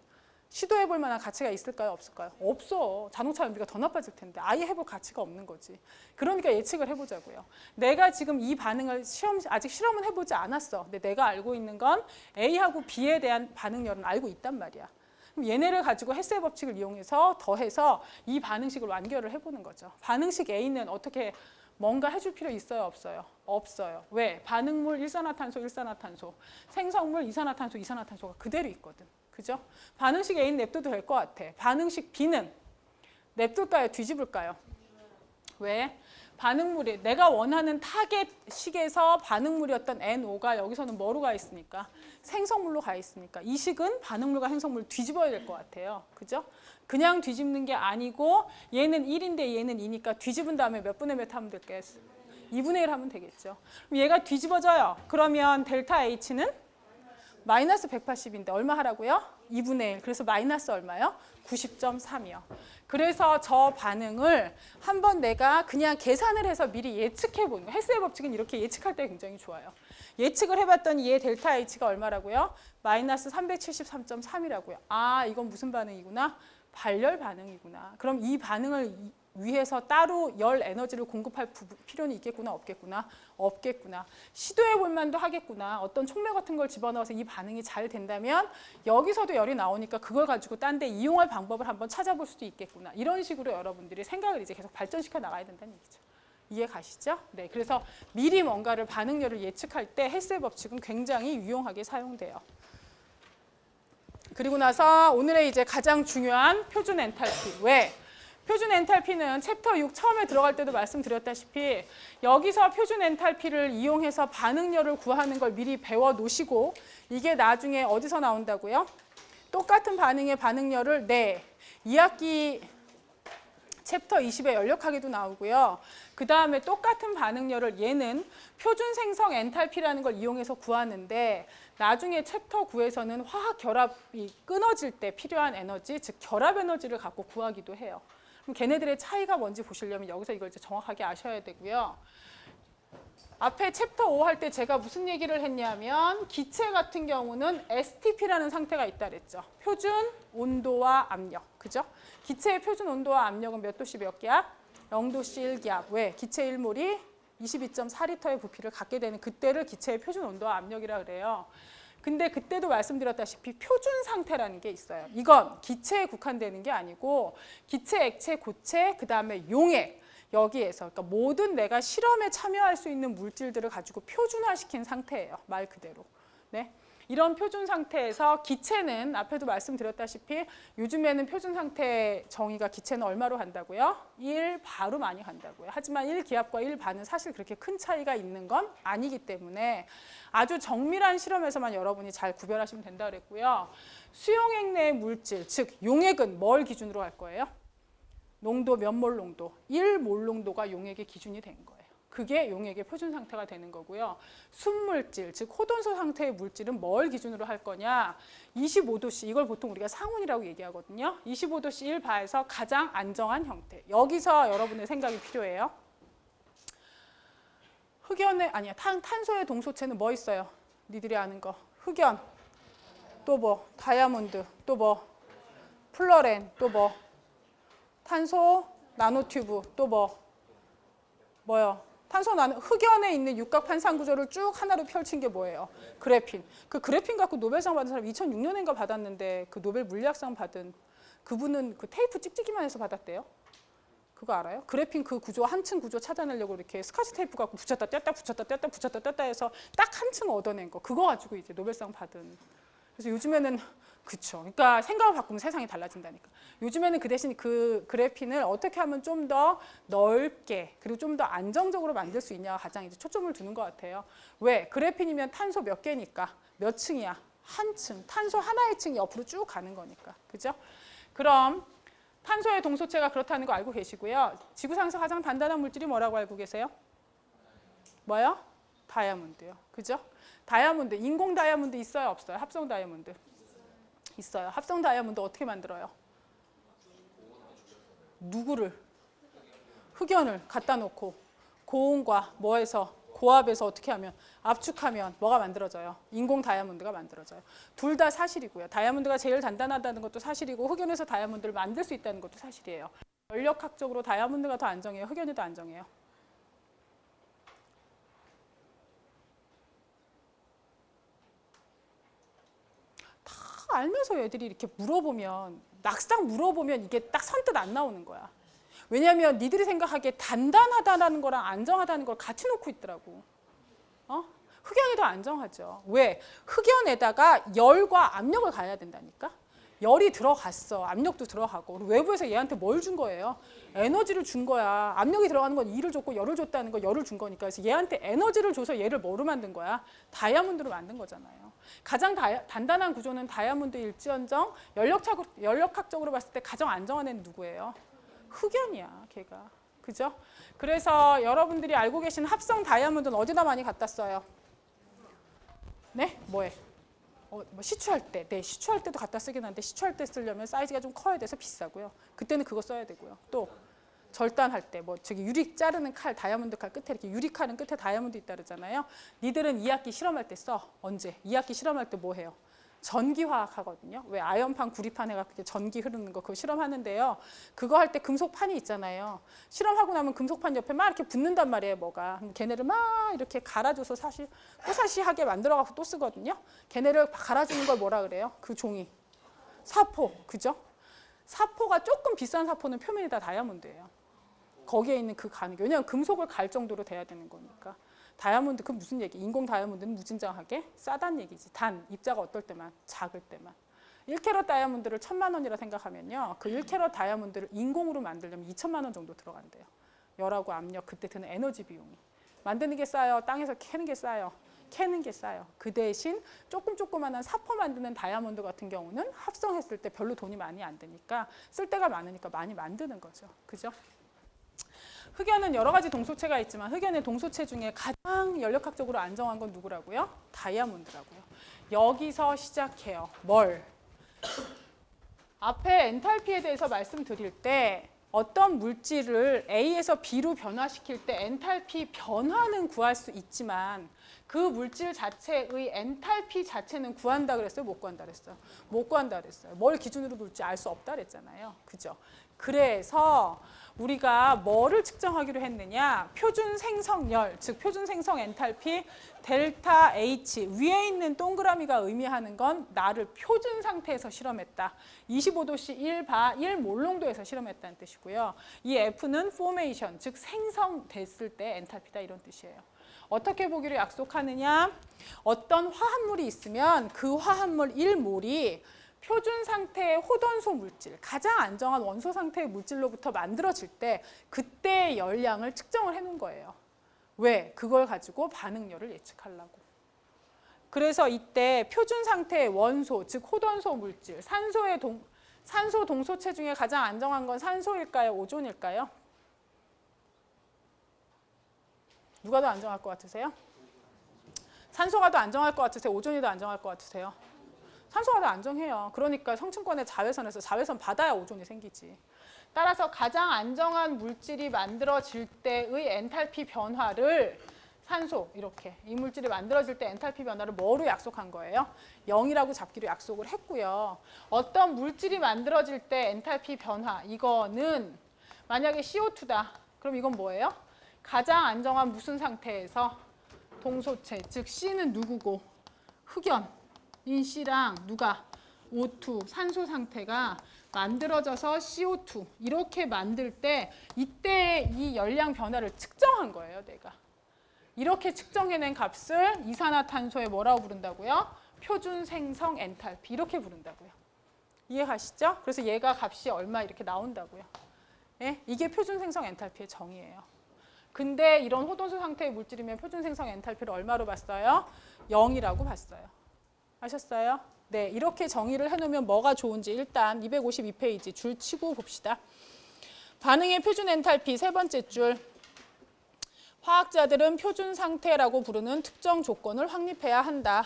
시도해볼 만한 가치가 있을까요? 없을까요? 없어. 자동차 연비가 더 나빠질 텐데 아예 해볼 가치가 없는 거지. 그러니까 예측을 해보자고요. 내가 지금 이 반응을 아직 실험은 해보지 않았어. 근데 내가 알고 있는 건 A하고 B에 대한 반응열은 알고 있단 말이야. 그럼 얘네를 가지고 헬스의 법칙을 이용해서 더해서 이 반응식을 완결을 해보는 거죠. 반응식 A는 어떻게 뭔가 해줄 필요 있어요? 없어요? 없어요. 왜? 반응물 일산화탄소, 일산화탄소, 생성물 이산화탄소, 이산화탄소가 그대로 있거든. 그죠? 반응식 A는 냅둬도 될 것 같아. 반응식 B는 냅둘까요? 뒤집을까요? 왜? 반응물이 내가 원하는 타겟식에서 반응물이었던 NO가 여기서는 뭐로 가 있으니까? 생성물로 가 있으니까 이 식은 반응물과 생성물을 뒤집어야 될 것 같아요. 그죠? 그냥 뒤집는 게 아니고 얘는 1인데 얘는 2니까 뒤집은 다음에 몇 분의 몇 하면 될까요? 2분의 1 하면 되겠죠. 그럼 얘가 뒤집어져요. 그러면 델타 H는 마이너스 180인데 얼마 하라고요? 2분의 1. 그래서 마이너스 얼마요? 90.3이요. 그래서 저 반응을 한번 내가 그냥 계산을 해서 미리 예측해 보는 거예요. 헬스의 법칙은 이렇게 예측할 때 굉장히 좋아요. 예측을 해봤더니 얘 델타 H가 얼마라고요? 마이너스 373.3이라고요. 아, 이건 무슨 반응이구나? 발열 반응이구나. 그럼 이 반응을 위해서 따로 열 에너지를 공급할 필요는 있겠구나, 없겠구나? 없겠구나. 시도해 볼 만도 하겠구나. 어떤 촉매 같은 걸 집어넣어서 이 반응이 잘 된다면 여기서도 열이 나오니까 그걸 가지고 딴 데 이용할 방법을 한번 찾아볼 수도 있겠구나. 이런 식으로 여러분들이 생각을 이제 계속 발전시켜 나가야 된다는 얘기죠. 이해 가시죠? 네, 그래서 미리 뭔가를 반응열을 예측할 때 헬스의 법칙은 굉장히 유용하게 사용돼요. 그리고 나서 오늘의 이제 가장 중요한 표준 엔탈피. 왜? 표준 엔탈피는 챕터 6 처음에 들어갈 때도 말씀드렸다시피 여기서 표준 엔탈피를 이용해서 반응열을 구하는 걸 미리 배워 놓으시고 이게 나중에 어디서 나온다고요? 똑같은 반응의 반응열을 2학기 챕터 20의 연력학에도 나오고요. 그 다음에 똑같은 반응열을 얘는 표준 생성 엔탈피라는 걸 이용해서 구하는데 나중에 챕터 9에서는 화학 결합이 끊어질 때 필요한 에너지, 즉 결합 에너지를 갖고 구하기도 해요. 그럼 걔네들의 차이가 뭔지 보시려면 여기서 이걸 이제 정확하게 아셔야 되고요. 앞에 챕터 5 할 때 제가 무슨 얘기를 했냐면 기체 같은 경우는 STP라는 상태가 있다 그랬죠. 표준 온도와 압력. 그죠? 기체의 표준 온도와 압력은 몇 도씨 몇 기압? 0도씨 1기압. 왜? 기체 1몰이 22.4리터의 부피를 갖게 되는 그때를 기체의 표준 온도와 압력이라 그래요. 근데 그때도 말씀드렸다시피 표준 상태라는 게 있어요. 이건 기체에 국한되는 게 아니고 기체, 액체, 고체, 그 다음에 용액 여기에서 그러니까 모든 내가 실험에 참여할 수 있는 물질들을 가지고 표준화시킨 상태예요. 말 그대로. 네. 이런 표준 상태에서 기체는 앞에도 말씀드렸다시피 요즘에는 표준 상태 정의가 기체는 얼마로 한다고요? 1바로 많이 간다고요. 하지만 1기압과 1바는 사실 그렇게 큰 차이가 있는 건 아니기 때문에 아주 정밀한 실험에서만 여러분이 잘 구별하시면 된다 그랬고요. 수용액 내의 물질, 즉 용액은 뭘 기준으로 할 거예요? 농도 몇 몰 농도? 1몰 농도가 용액의 기준이 된 거예요. 그게 용액의 표준 상태가 되는 거고요. 순물질, 즉 호돈소 상태의 물질은 뭘 기준으로 할 거냐? 25도씨, 이걸 보통 우리가 상온이라고 얘기하거든요. 25도씨 1바에서 가장 안정한 형태. 여기서 여러분의 생각이 필요해요. 흑연의, 아니야, 탄소의 동소체는 뭐 있어요? 니들이 아는 거. 흑연, 또 뭐? 다이아몬드, 또 뭐? 플러렌, 또 뭐? 탄소, 나노튜브, 또 뭐? 뭐요? 탄소 나노, 흑연에 있는 육각 판상 구조를 쭉 하나로 펼친 게 뭐예요? 그래핀. 그 그래핀 갖고 노벨상 받은 사람 2006년인가 받았는데 그 노벨 물리학상 받은 그분은 그 테이프 찍찍이만 해서 받았대요. 그거 알아요? 그래핀 그 구조 한 층 구조 찾아내려고 이렇게 스카치 테이프 갖고 붙였다 뗐다 붙였다 뗐다 붙였다 뗐다 해서 딱 한 층 얻어낸 거. 그거 가지고 이제 노벨상 받은. 그래서 요즘에는 그쵸. 그러니까 생각을 바꾸면 세상이 달라진다니까. 요즘에는 그 대신 그 그래핀을 어떻게 하면 좀 더 넓게 그리고 좀 더 안정적으로 만들 수 있냐가 가장 이제 초점을 두는 것 같아요. 왜? 그래핀이면 탄소 몇 개니까 몇 층이야? 한 층. 탄소 하나의 층이 옆으로 쭉 가는 거니까. 그죠? 그럼 탄소의 동소체가 그렇다는 거 알고 계시고요. 지구상에서 가장 단단한 물질이 뭐라고 알고 계세요? 뭐요? 다이아몬드요. 그죠? 다이아몬드, 인공 다이아몬드 있어요? 없어요? 합성 다이아몬드? 있어요. 합성 다이아몬드 어떻게 만들어요? 누구를? 흑연을 갖다 놓고 고온과 뭐해서? 고압에서 어떻게 하면 압축하면 뭐가 만들어져요? 인공 다이아몬드가 만들어져요. 둘 다 사실이고요. 다이아몬드가 제일 단단하다는 것도 사실이고 흑연에서 다이아몬드를 만들 수 있다는 것도 사실이에요. 전력학적으로 다이아몬드가 더 안정해요? 흑연이 더 안정해요? 다 알면서 애들이 이렇게 물어보면 막상 물어보면 이게 딱 선뜻 안 나오는 거야. 왜냐하면 니들이 생각하기에 단단하다는 거랑 안정하다는 걸 같이 놓고 있더라고. 흑연이 더 안정하죠. 왜? 흑연에다가 열과 압력을 가해야 된다니까. 열이 들어갔어. 압력도 들어가고. 외부에서 얘한테 뭘 준 거예요? 에너지를 준 거야. 압력이 들어가는 건 E를 줬고 열을 줬다는 거 열을 준 거니까. 그래서 얘한테 에너지를 줘서 얘를 뭐로 만든 거야? 다이아몬드로 만든 거잖아요. 가장 단단한 구조는 다이아몬드일지언정 연력학적으로 봤을 때 가장 안정한 애는 누구예요? 흑연이야, 걔가. 그죠? 그래서 여러분들이 알고 계신 합성 다이아몬드는 어디다 많이 갖다 써요? 네? 뭐해? 뭐 시추할 때. 네, 시추할 때도 갖다 쓰긴 하는데 시추할 때 쓰려면 사이즈가 좀 커야 돼서 비싸고요. 그때는 그거 써야 되고요. 또 절단할 때 뭐 저기 유리 자르는 칼, 다이아몬드 칼 끝에 이렇게 유리 칼은 끝에 다이아몬드 있다 그러잖아요. 니들은 2학기 실험할 때 써. 언제? 2학기 실험할 때 뭐 해요? 전기화학 하거든요. 왜 아연판, 구리판 해갖고 전기 흐르는 거 그거 실험하는데요. 그거 할 때 금속판이 있잖아요. 실험하고 나면 금속판 옆에 막 이렇게 붙는단 말이에요, 뭐가. 걔네를 막 이렇게 갈아줘서 사실 꼬사시하게 만들어갖고 또 쓰거든요. 걔네를 갈아주는 걸 뭐라 그래요? 그 종이. 사포, 그죠? 사포가 조금 비싼 사포는 표면이 다 다이아몬드예요. 거기에 있는 그 가는, 왜냐하면 금속을 갈 정도로 돼야 되는 거니까. 다이아몬드, 그 무슨 얘기? 인공 다이아몬드는 무진장하게 싸단 얘기지. 단, 입자가 어떨 때만, 작을 때만. 1캐럿 다이아몬드를 1,000만 원이라 생각하면요. 그 1캐럿 다이아몬드를 인공으로 만들려면 2천만 원 정도 들어간대요. 열하고 압력, 그때 드는 에너지 비용이. 만드는 게 싸요? 땅에서 캐는 게 싸요? 캐는 게 싸요. 그 대신 조그만한 사포 만드는 다이아몬드 같은 경우는 합성했을 때 별로 돈이 많이 안 드니까 쓸 데가 많으니까 많이 만드는 거죠. 그죠? 흑연은 여러 가지 동소체가 있지만 흑연의 동소체 중에 가장 연력학적으로 안정한 건 누구라고요? 다이아몬드라고요. 여기서 시작해요. 뭘? 앞에 엔탈피에 대해서 말씀드릴 때 어떤 물질을 A에서 B로 변화시킬 때 엔탈피 변화는 구할 수 있지만 그 물질 자체의 엔탈피 자체는 구한다 그랬어요? 못 구한다 그랬어요? 못 구한다 그랬어요. 뭘 기준으로 둘지 알 수 없다 그랬잖아요. 그죠? 그래서 우리가 뭐를 측정하기로 했느냐? 표준 생성열, 즉 표준 생성 엔탈피 델타 H 위에 있는 동그라미가 의미하는 건 나를 표준 상태에서 실험했다. 25도씨 1몰롱도에서 실험했다는 뜻이고요. 이 F는 포메이션, 즉 생성됐을 때 엔탈피다 이런 뜻이에요. 어떻게 보기로 약속하느냐? 어떤 화합물이 있으면 그 화합물 1몰이 표준 상태의 호던소 물질, 가장 안정한 원소 상태의 물질로부터 만들어질 때 그때의 열량을 측정을 해놓은 거예요. 왜? 그걸 가지고 반응열을 예측하려고. 그래서 이때 표준 상태의 원소, 즉 호던소 물질, 산소 동소체 중에 가장 안정한 건 산소일까요? 오존일까요? 누가 더 안정할 것 같으세요? 산소가 더 안정할 것 같으세요? 오존이 더 안정할 것 같으세요? 산소가 더 안정해요. 그러니까 성층권의 자외선에서 자외선 받아야 오존이 생기지. 따라서 가장 안정한 물질이 만들어질 때의 엔탈피 변화를 산소, 이렇게 이 물질이 만들어질 때 엔탈피 변화를 뭐로 약속한 거예요? 0이라고 잡기로 약속을 했고요. 어떤 물질이 만들어질 때 엔탈피 변화, 이거는 만약에 CO2다. 그럼 이건 뭐예요? 가장 안정한 무슨 상태에서? 동소체, 즉 C는 누구고? 흑연. 인 C랑 누가? O2, 산소 상태가 만들어져서 CO2 이렇게 만들 때 이때 이 열량 변화를 측정한 거예요, 내가. 이렇게 측정해낸 값을 이산화탄소에 뭐라고 부른다고요? 표준 생성 엔탈피 이렇게 부른다고요. 이해가시죠? 그래서 얘가 값이 얼마 이렇게 나온다고요. 예? 이게 표준 생성 엔탈피의 정의예요. 근데 이런 호돈수 상태의 물질이면 표준 생성 엔탈피를 얼마로 봤어요? 0이라고 봤어요. 아셨어요? 네, 이렇게 정의를 해놓으면 뭐가 좋은지 일단 252페이지 줄 치고 봅시다. 반응의 표준 엔탈피 세 번째 줄. 화학자들은 표준 상태라고 부르는 특정 조건을 확립해야 한다.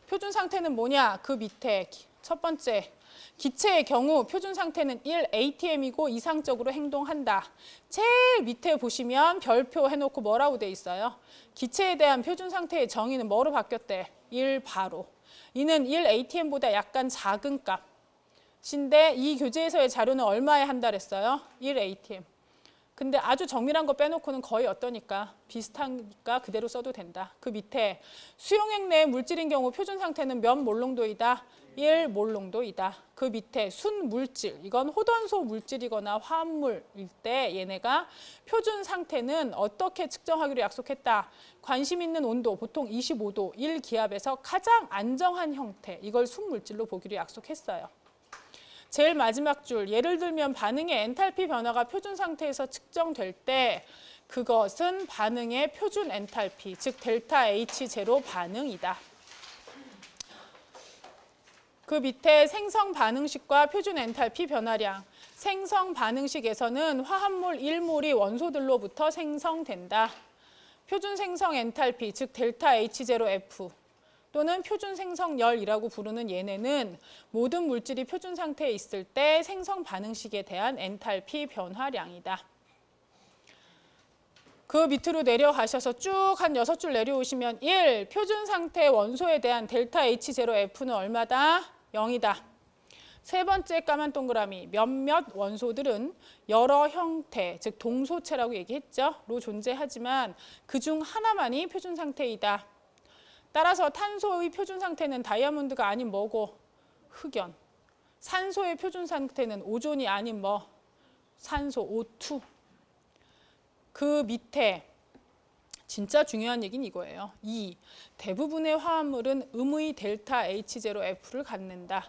표준 상태는 뭐냐? 그 밑에 첫 번째 기체의 경우 표준 상태는 1 ATM이고 이상적으로 행동한다. 제일 밑에 보시면 별표 해놓고 뭐라고 돼 있어요? 기체에 대한 표준 상태의 정의는 뭐로 바뀌었대? 1 바로. 이는 1 ATM보다 약간 작은 값인데 이 교재에서의 자료는 얼마에 한다랬어요? 1 ATM. 근데 아주 정밀한 거 빼놓고는 거의 어떠니까 비슷하니까 그대로 써도 된다. 그 밑에 수용액 내의 물질인 경우 표준 상태는 몇 몰농도이다? 1 몰농도이다. 그 밑에 순물질, 이건 호던소 물질이거나 화합물일 때 얘네가 표준 상태는 어떻게 측정하기로 약속했다? 관심 있는 온도, 보통 25도, 1기압에서 가장 안정한 형태, 이걸 순물질로 보기로 약속했어요. 제일 마지막 줄, 예를 들면 반응의 엔탈피 변화가 표준 상태에서 측정될 때 그것은 반응의 표준 엔탈피, 즉 델타 H0 반응이다. 그 밑에 생성 반응식과 표준 엔탈피 변화량. 생성 반응식에서는 화합물 1몰이 원소들로부터 생성된다. 표준 생성 엔탈피, 즉 델타 H0F. 또는 표준 생성열이라고 부르는 얘네는 모든 물질이 표준 상태에 있을 때 생성 반응식에 대한 엔탈피 변화량이다. 그 밑으로 내려가셔서 쭉 한 6줄 내려오시면 1. 표준 상태 원소에 대한 델타 H0F는 얼마다? 0이다. 세 번째 까만 동그라미, 몇몇 원소들은 여러 형태, 즉 동소체라고 얘기했죠. 로 존재하지만 그중 하나만이 표준 상태이다. 따라서 탄소의 표준 상태는 다이아몬드가 아닌 뭐고? 흑연. 산소의 표준 상태는 오존이 아닌 뭐? 산소, O2. 그 밑에 진짜 중요한 얘기는 이거예요. 2. 대부분의 화합물은 음의 델타 H0F를 갖는다.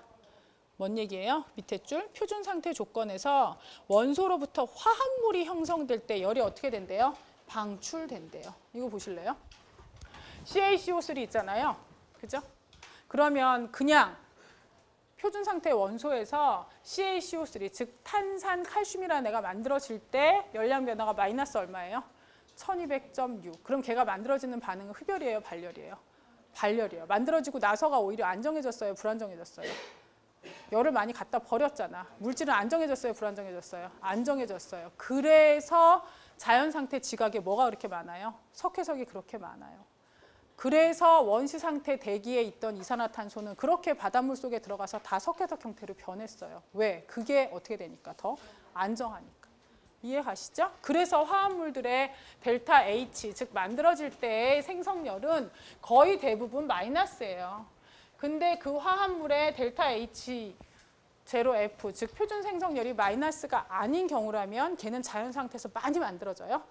뭔 얘기예요? 밑에 줄 표준 상태 조건에서 원소로부터 화합물이 형성될 때 열이 어떻게 된대요? 방출된대요. 이거 보실래요? CaCO3 있잖아요. 그죠? 그러면 그냥 표준 상태 원소에서 CaCO3, 즉 탄산 칼슘이라는 애가 만들어질 때 열량 변화가 마이너스 얼마예요? 1200.6. 그럼 걔가 만들어지는 반응은 흡열이에요, 발열이에요? 발열이에요. 만들어지고 나서가 오히려 안정해졌어요, 불안정해졌어요? 열을 많이 갖다 버렸잖아. 물질은 안정해졌어요, 불안정해졌어요? 안정해졌어요. 그래서 자연 상태 지각에 뭐가 그렇게 많아요? 석회석이 그렇게 많아요. 그래서 원시 상태 대기에 있던 이산화탄소는 그렇게 바닷물 속에 들어가서 다 석회석 형태로 변했어요. 왜? 그게 어떻게 되니까? 더 안정하니까. 이해가시죠? 그래서 화합물들의 델타 H, 즉 만들어질 때의 생성열은 거의 대부분 마이너스예요. 근데 그 화합물의 델타 H0F, 즉 표준 생성열이 마이너스가 아닌 경우라면 걔는 자연 상태에서 많이 만들어져요?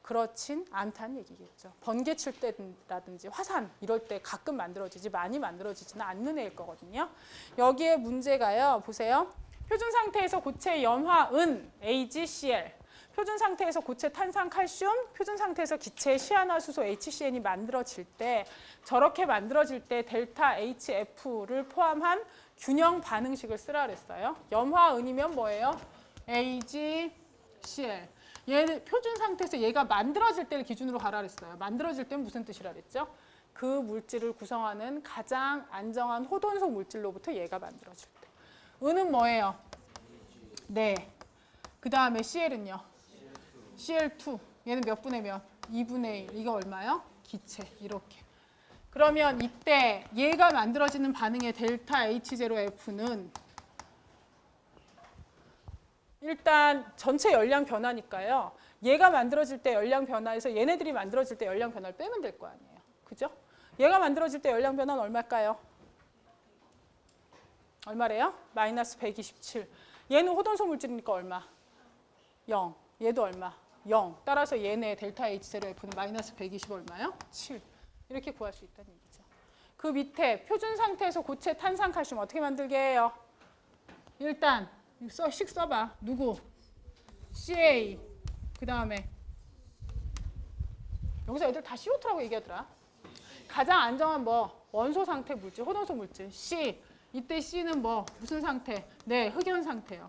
그렇진 않다는 얘기겠죠. 번개 칠 때라든지 화산 이럴 때 가끔 만들어지지 많이 만들어지지는 않는 애일 거거든요. 여기에 문제가요. 보세요. 표준 상태에서 고체 염화은 AgCl, 표준 상태에서 고체 탄산칼슘, 표준 상태에서 기체 시아나수소 HCN이 만들어질 때 저렇게 만들어질 때 델타 HF를 포함한 균형 반응식을 쓰라 그랬어요. 염화은이면 뭐예요? AgCl. 얘는 표준 상태에서 얘가 만들어질 때를 기준으로 가라 그랬어요. 만들어질 때는 무슨 뜻이라 그랬죠? 그 물질을 구성하는 가장 안정한 호돈소 물질로부터 얘가 만들어질 때. 은은 뭐예요? 네. 그 다음에 CL은요? CL2. 얘는 몇 분의 몇? 2분의 1. 이거 얼마요? 기체. 이렇게. 그러면 이때 얘가 만들어지는 반응의 델타 H0F는 일단 전체 열량 변화니까요. 얘가 만들어질 때 열량 변화에서 얘네들이 만들어질 때 열량 변화를 빼면 될 거 아니에요. 그죠? 얘가 만들어질 때 열량 변화는 얼마일까요? 얼마래요? 마이너스 127. 얘는 호돈소 물질이니까 얼마? 0. 얘도 얼마? 0. 따라서 얘네 델타 H0F는 마이너스 120 얼마요? 7. 이렇게 구할 수 있다는 얘기죠. 그 밑에 표준 상태에서 고체 탄산칼슘 어떻게 만들게 해요? 일단 식 써봐. 누구? CA. 그 다음에 여기서 애들 다 CO2라고 얘기하더라. 가장 안정한 뭐? 원소 상태 물질, 호돈소 물질. C. 이때 C는 뭐? 무슨 상태? 네, 흑연 상태요.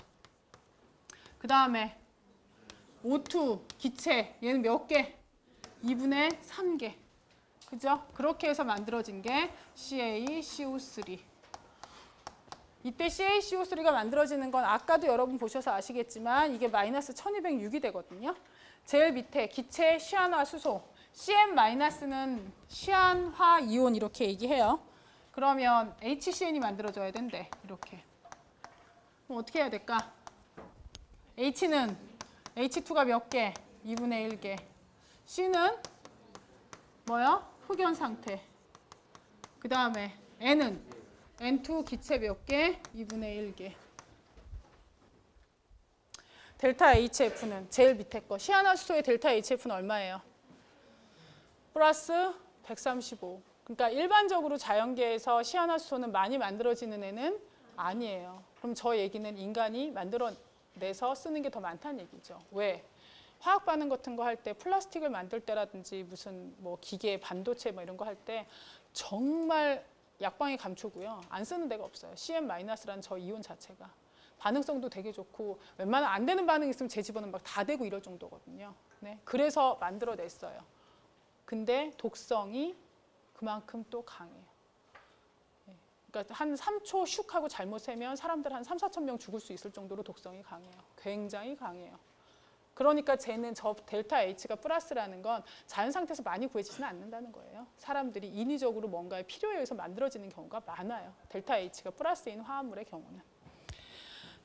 그 다음에 O2, 기체. 얘는 몇 개? 2분의 3개. 그죠? 그렇게 해서 만들어진 게 CaCO3. 이때 CaCO3가 만들어지는 건 아까도 여러분 보셔서 아시겠지만 이게 마이너스 1206이 되거든요. 제일 밑에 기체 시안화수소 CN-는 시안화 이온 이렇게 얘기해요. 그러면 HCN이 만들어져야 된대. 이렇게. 그럼 어떻게 해야 될까? H는 H2가 몇 개? 2분의 1개. C는 뭐야? 흑연 상태. 그 다음에 N은 N2 기체 몇 개? 2분의 1개. 델타 HF는 제일 밑에 거. 시안화수소의 델타 HF는 얼마예요? 플러스 135. 그러니까 일반적으로 자연계에서 시안화수소는 많이 만들어지는 애는 아니에요. 그럼 저 얘기는 인간이 만들어내서 쓰는 게 더 많다는 얘기죠. 왜? 화학 반응 같은 거 할 때 플라스틱을 만들 때라든지 무슨 뭐 기계, 반도체 뭐 이런 거 할 때 정말 약방이 감초고요. 안 쓰는 데가 없어요. CN-라는 저 이온 자체가. 반응성도 되게 좋고 웬만한 안 되는 반응 있으면 제 집어는 막 다 되고 이럴 정도거든요. 네? 그래서 만들어냈어요. 근데 독성이 그만큼 또 강해요. 네. 그러니까 한 3초 슉 하고 잘못 세면 사람들 한 3, 4천 명 죽을 수 있을 정도로 독성이 강해요. 굉장히 강해요. 그러니까 쟤는 저 델타 H가 플러스라는 건 자연 상태에서 많이 구해지지는 않는다는 거예요. 사람들이 인위적으로 뭔가에 필요에 의해서 만들어지는 경우가 많아요. 델타 H가 플러스인 화합물의 경우는.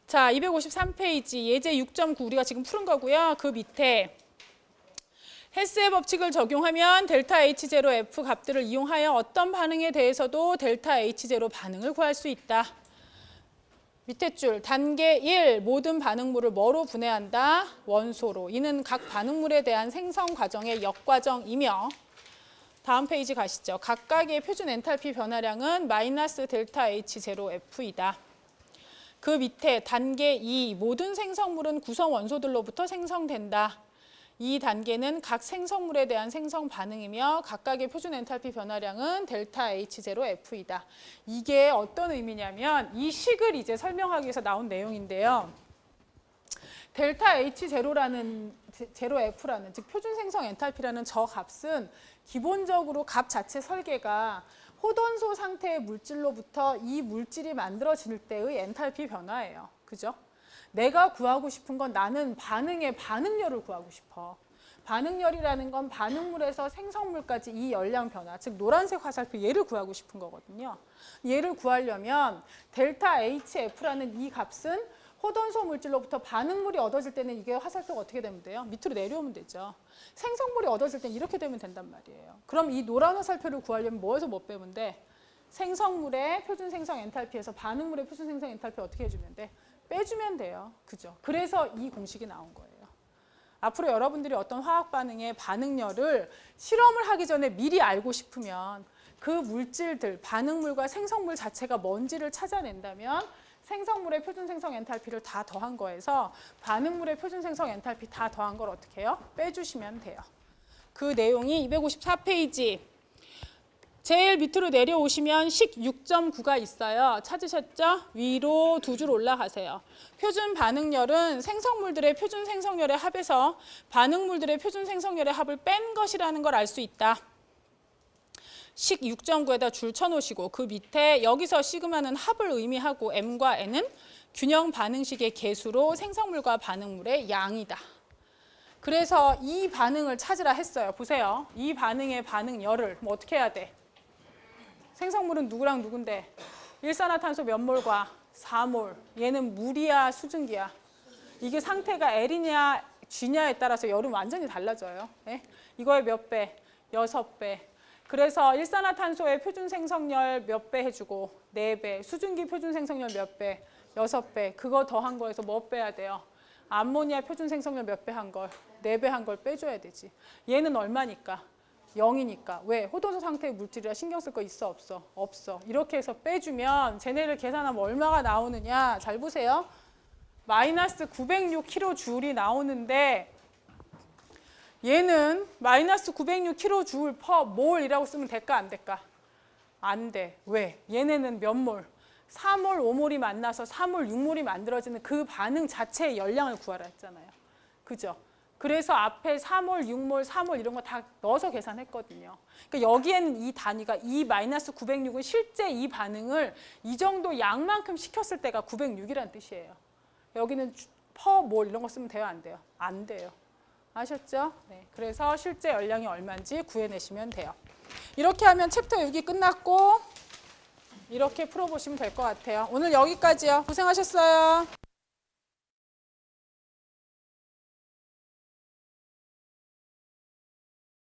자, 253페이지 예제 6.9 우리가 지금 푸른 거고요. 그 밑에 헬스의 법칙을 적용하면 델타 H0F 값들을 이용하여 어떤 반응에 대해서도 델타 H0 반응을 구할 수 있다. 밑에 줄 단계 1 모든 반응물을 뭐로 분해한다? 원소로. 이는 각 반응물에 대한 생성 과정의 역과정이며 다음 페이지 가시죠. 각각의 표준 엔탈피 변화량은 마이너스 델타 H0F이다. 그 밑에 단계 2 모든 생성물은 구성 원소들로부터 생성된다. 이 단계는 각 생성물에 대한 생성 반응이며 각각의 표준 엔탈피 변화량은 델타 H0F이다. 이게 어떤 의미냐면 이 식을 이제 설명하기 위해서 나온 내용인데요. 델타 H0F라는 즉 표준 생성 엔탈피라는 저 값은 기본적으로 값 자체 설계가 호돈소 상태의 물질로부터 이 물질이 만들어질 때의 엔탈피 변화예요. 그죠? 내가 구하고 싶은 건 나는 반응의 반응열을 구하고 싶어. 반응열이라는 건 반응물에서 생성물까지 이 열량 변화, 즉 노란색 화살표 얘를 구하고 싶은 거거든요. 얘를 구하려면 델타 HF라는 이 값은 호돈소 물질로부터 반응물이 얻어질 때는 이게 화살표가 어떻게 되면 돼요? 밑으로 내려오면 되죠. 생성물이 얻어질 때는 이렇게 되면 된단 말이에요. 그럼 이 노란 화살표를 구하려면 뭐에서 뭐 빼면 돼? 생성물의 표준 생성 엔탈피에서 반응물의 표준 생성 엔탈피 어떻게 해주면 돼? 빼주면 돼요. 그죠? 그래서 이 공식이 나온 거예요. 앞으로 여러분들이 어떤 화학 반응의 반응열을 실험을 하기 전에 미리 알고 싶으면 그 물질들, 반응물과 생성물 자체가 뭔지를 찾아낸다면 생성물의 표준 생성 엔탈피를 다 더한 거에서 반응물의 표준 생성 엔탈피 다 더한 걸 어떻게 해요? 빼주시면 돼요. 그 내용이 254페이지. 제일 밑으로 내려오시면 식 6.9가 있어요. 찾으셨죠? 위로 두 줄 올라가세요. 표준 반응열은 생성물들의 표준 생성열의 합에서 반응물들의 표준 생성열의 합을 뺀 것이라는 걸 알 수 있다. 식 6.9에다 줄 쳐놓으시고 그 밑에 여기서 시그마는 합을 의미하고 M과 N은 균형 반응식의 개수로 생성물과 반응물의 양이다. 그래서 이 반응을 찾으라 했어요. 보세요. 이 반응의 반응열을 뭐 어떻게 해야 돼? 생성물은 누구랑 누군데? 일산화탄소 몇 몰과 4몰. 얘는 물이야 수증기야. 이게 상태가 L이냐 G냐에 따라서 열은 완전히 달라져요. 네? 이거의 몇 배? 6배. 그래서 일산화탄소의 표준 생성열 몇 배 해주고 4배. 수증기 표준 생성열 몇 배? 6배. 그거 더한 거에서 뭐 빼야 돼요? 암모니아 표준 생성열 몇 배 한 걸? 4배 한 걸 빼줘야 되지. 얘는 얼마니까? 0이니까. 왜? 호돈소 상태의 물질이라 신경 쓸 거 있어 없어? 없어. 이렇게 해서 빼주면 쟤네를 계산하면 얼마가 나오느냐? 잘 보세요. 마이너스 906kJ이 나오는데 얘는 마이너스 906kJ per 몰이라고 쓰면 될까 안 될까? 안 돼. 왜? 얘네는 몇 몰? 4몰, 5몰이 만나서 4몰, 6몰이 만들어지는 그 반응 자체의 열량을 구하라 했잖아요. 그죠? 그래서 앞에 3몰, 6몰, 4몰 이런 거 다 넣어서 계산했거든요. 그러니까 여기에는 이 단위가 E-906은 실제 이 반응을 이 정도 양만큼 시켰을 때가 906이라는 뜻이에요. 여기는 퍼몰 이런 거 쓰면 돼요, 안 돼요? 안 돼요. 아셨죠? 네. 그래서 실제 열량이 얼마인지 구해내시면 돼요. 이렇게 하면 챕터 6이 끝났고 이렇게 풀어보시면 될 것 같아요. 오늘 여기까지요. 고생하셨어요.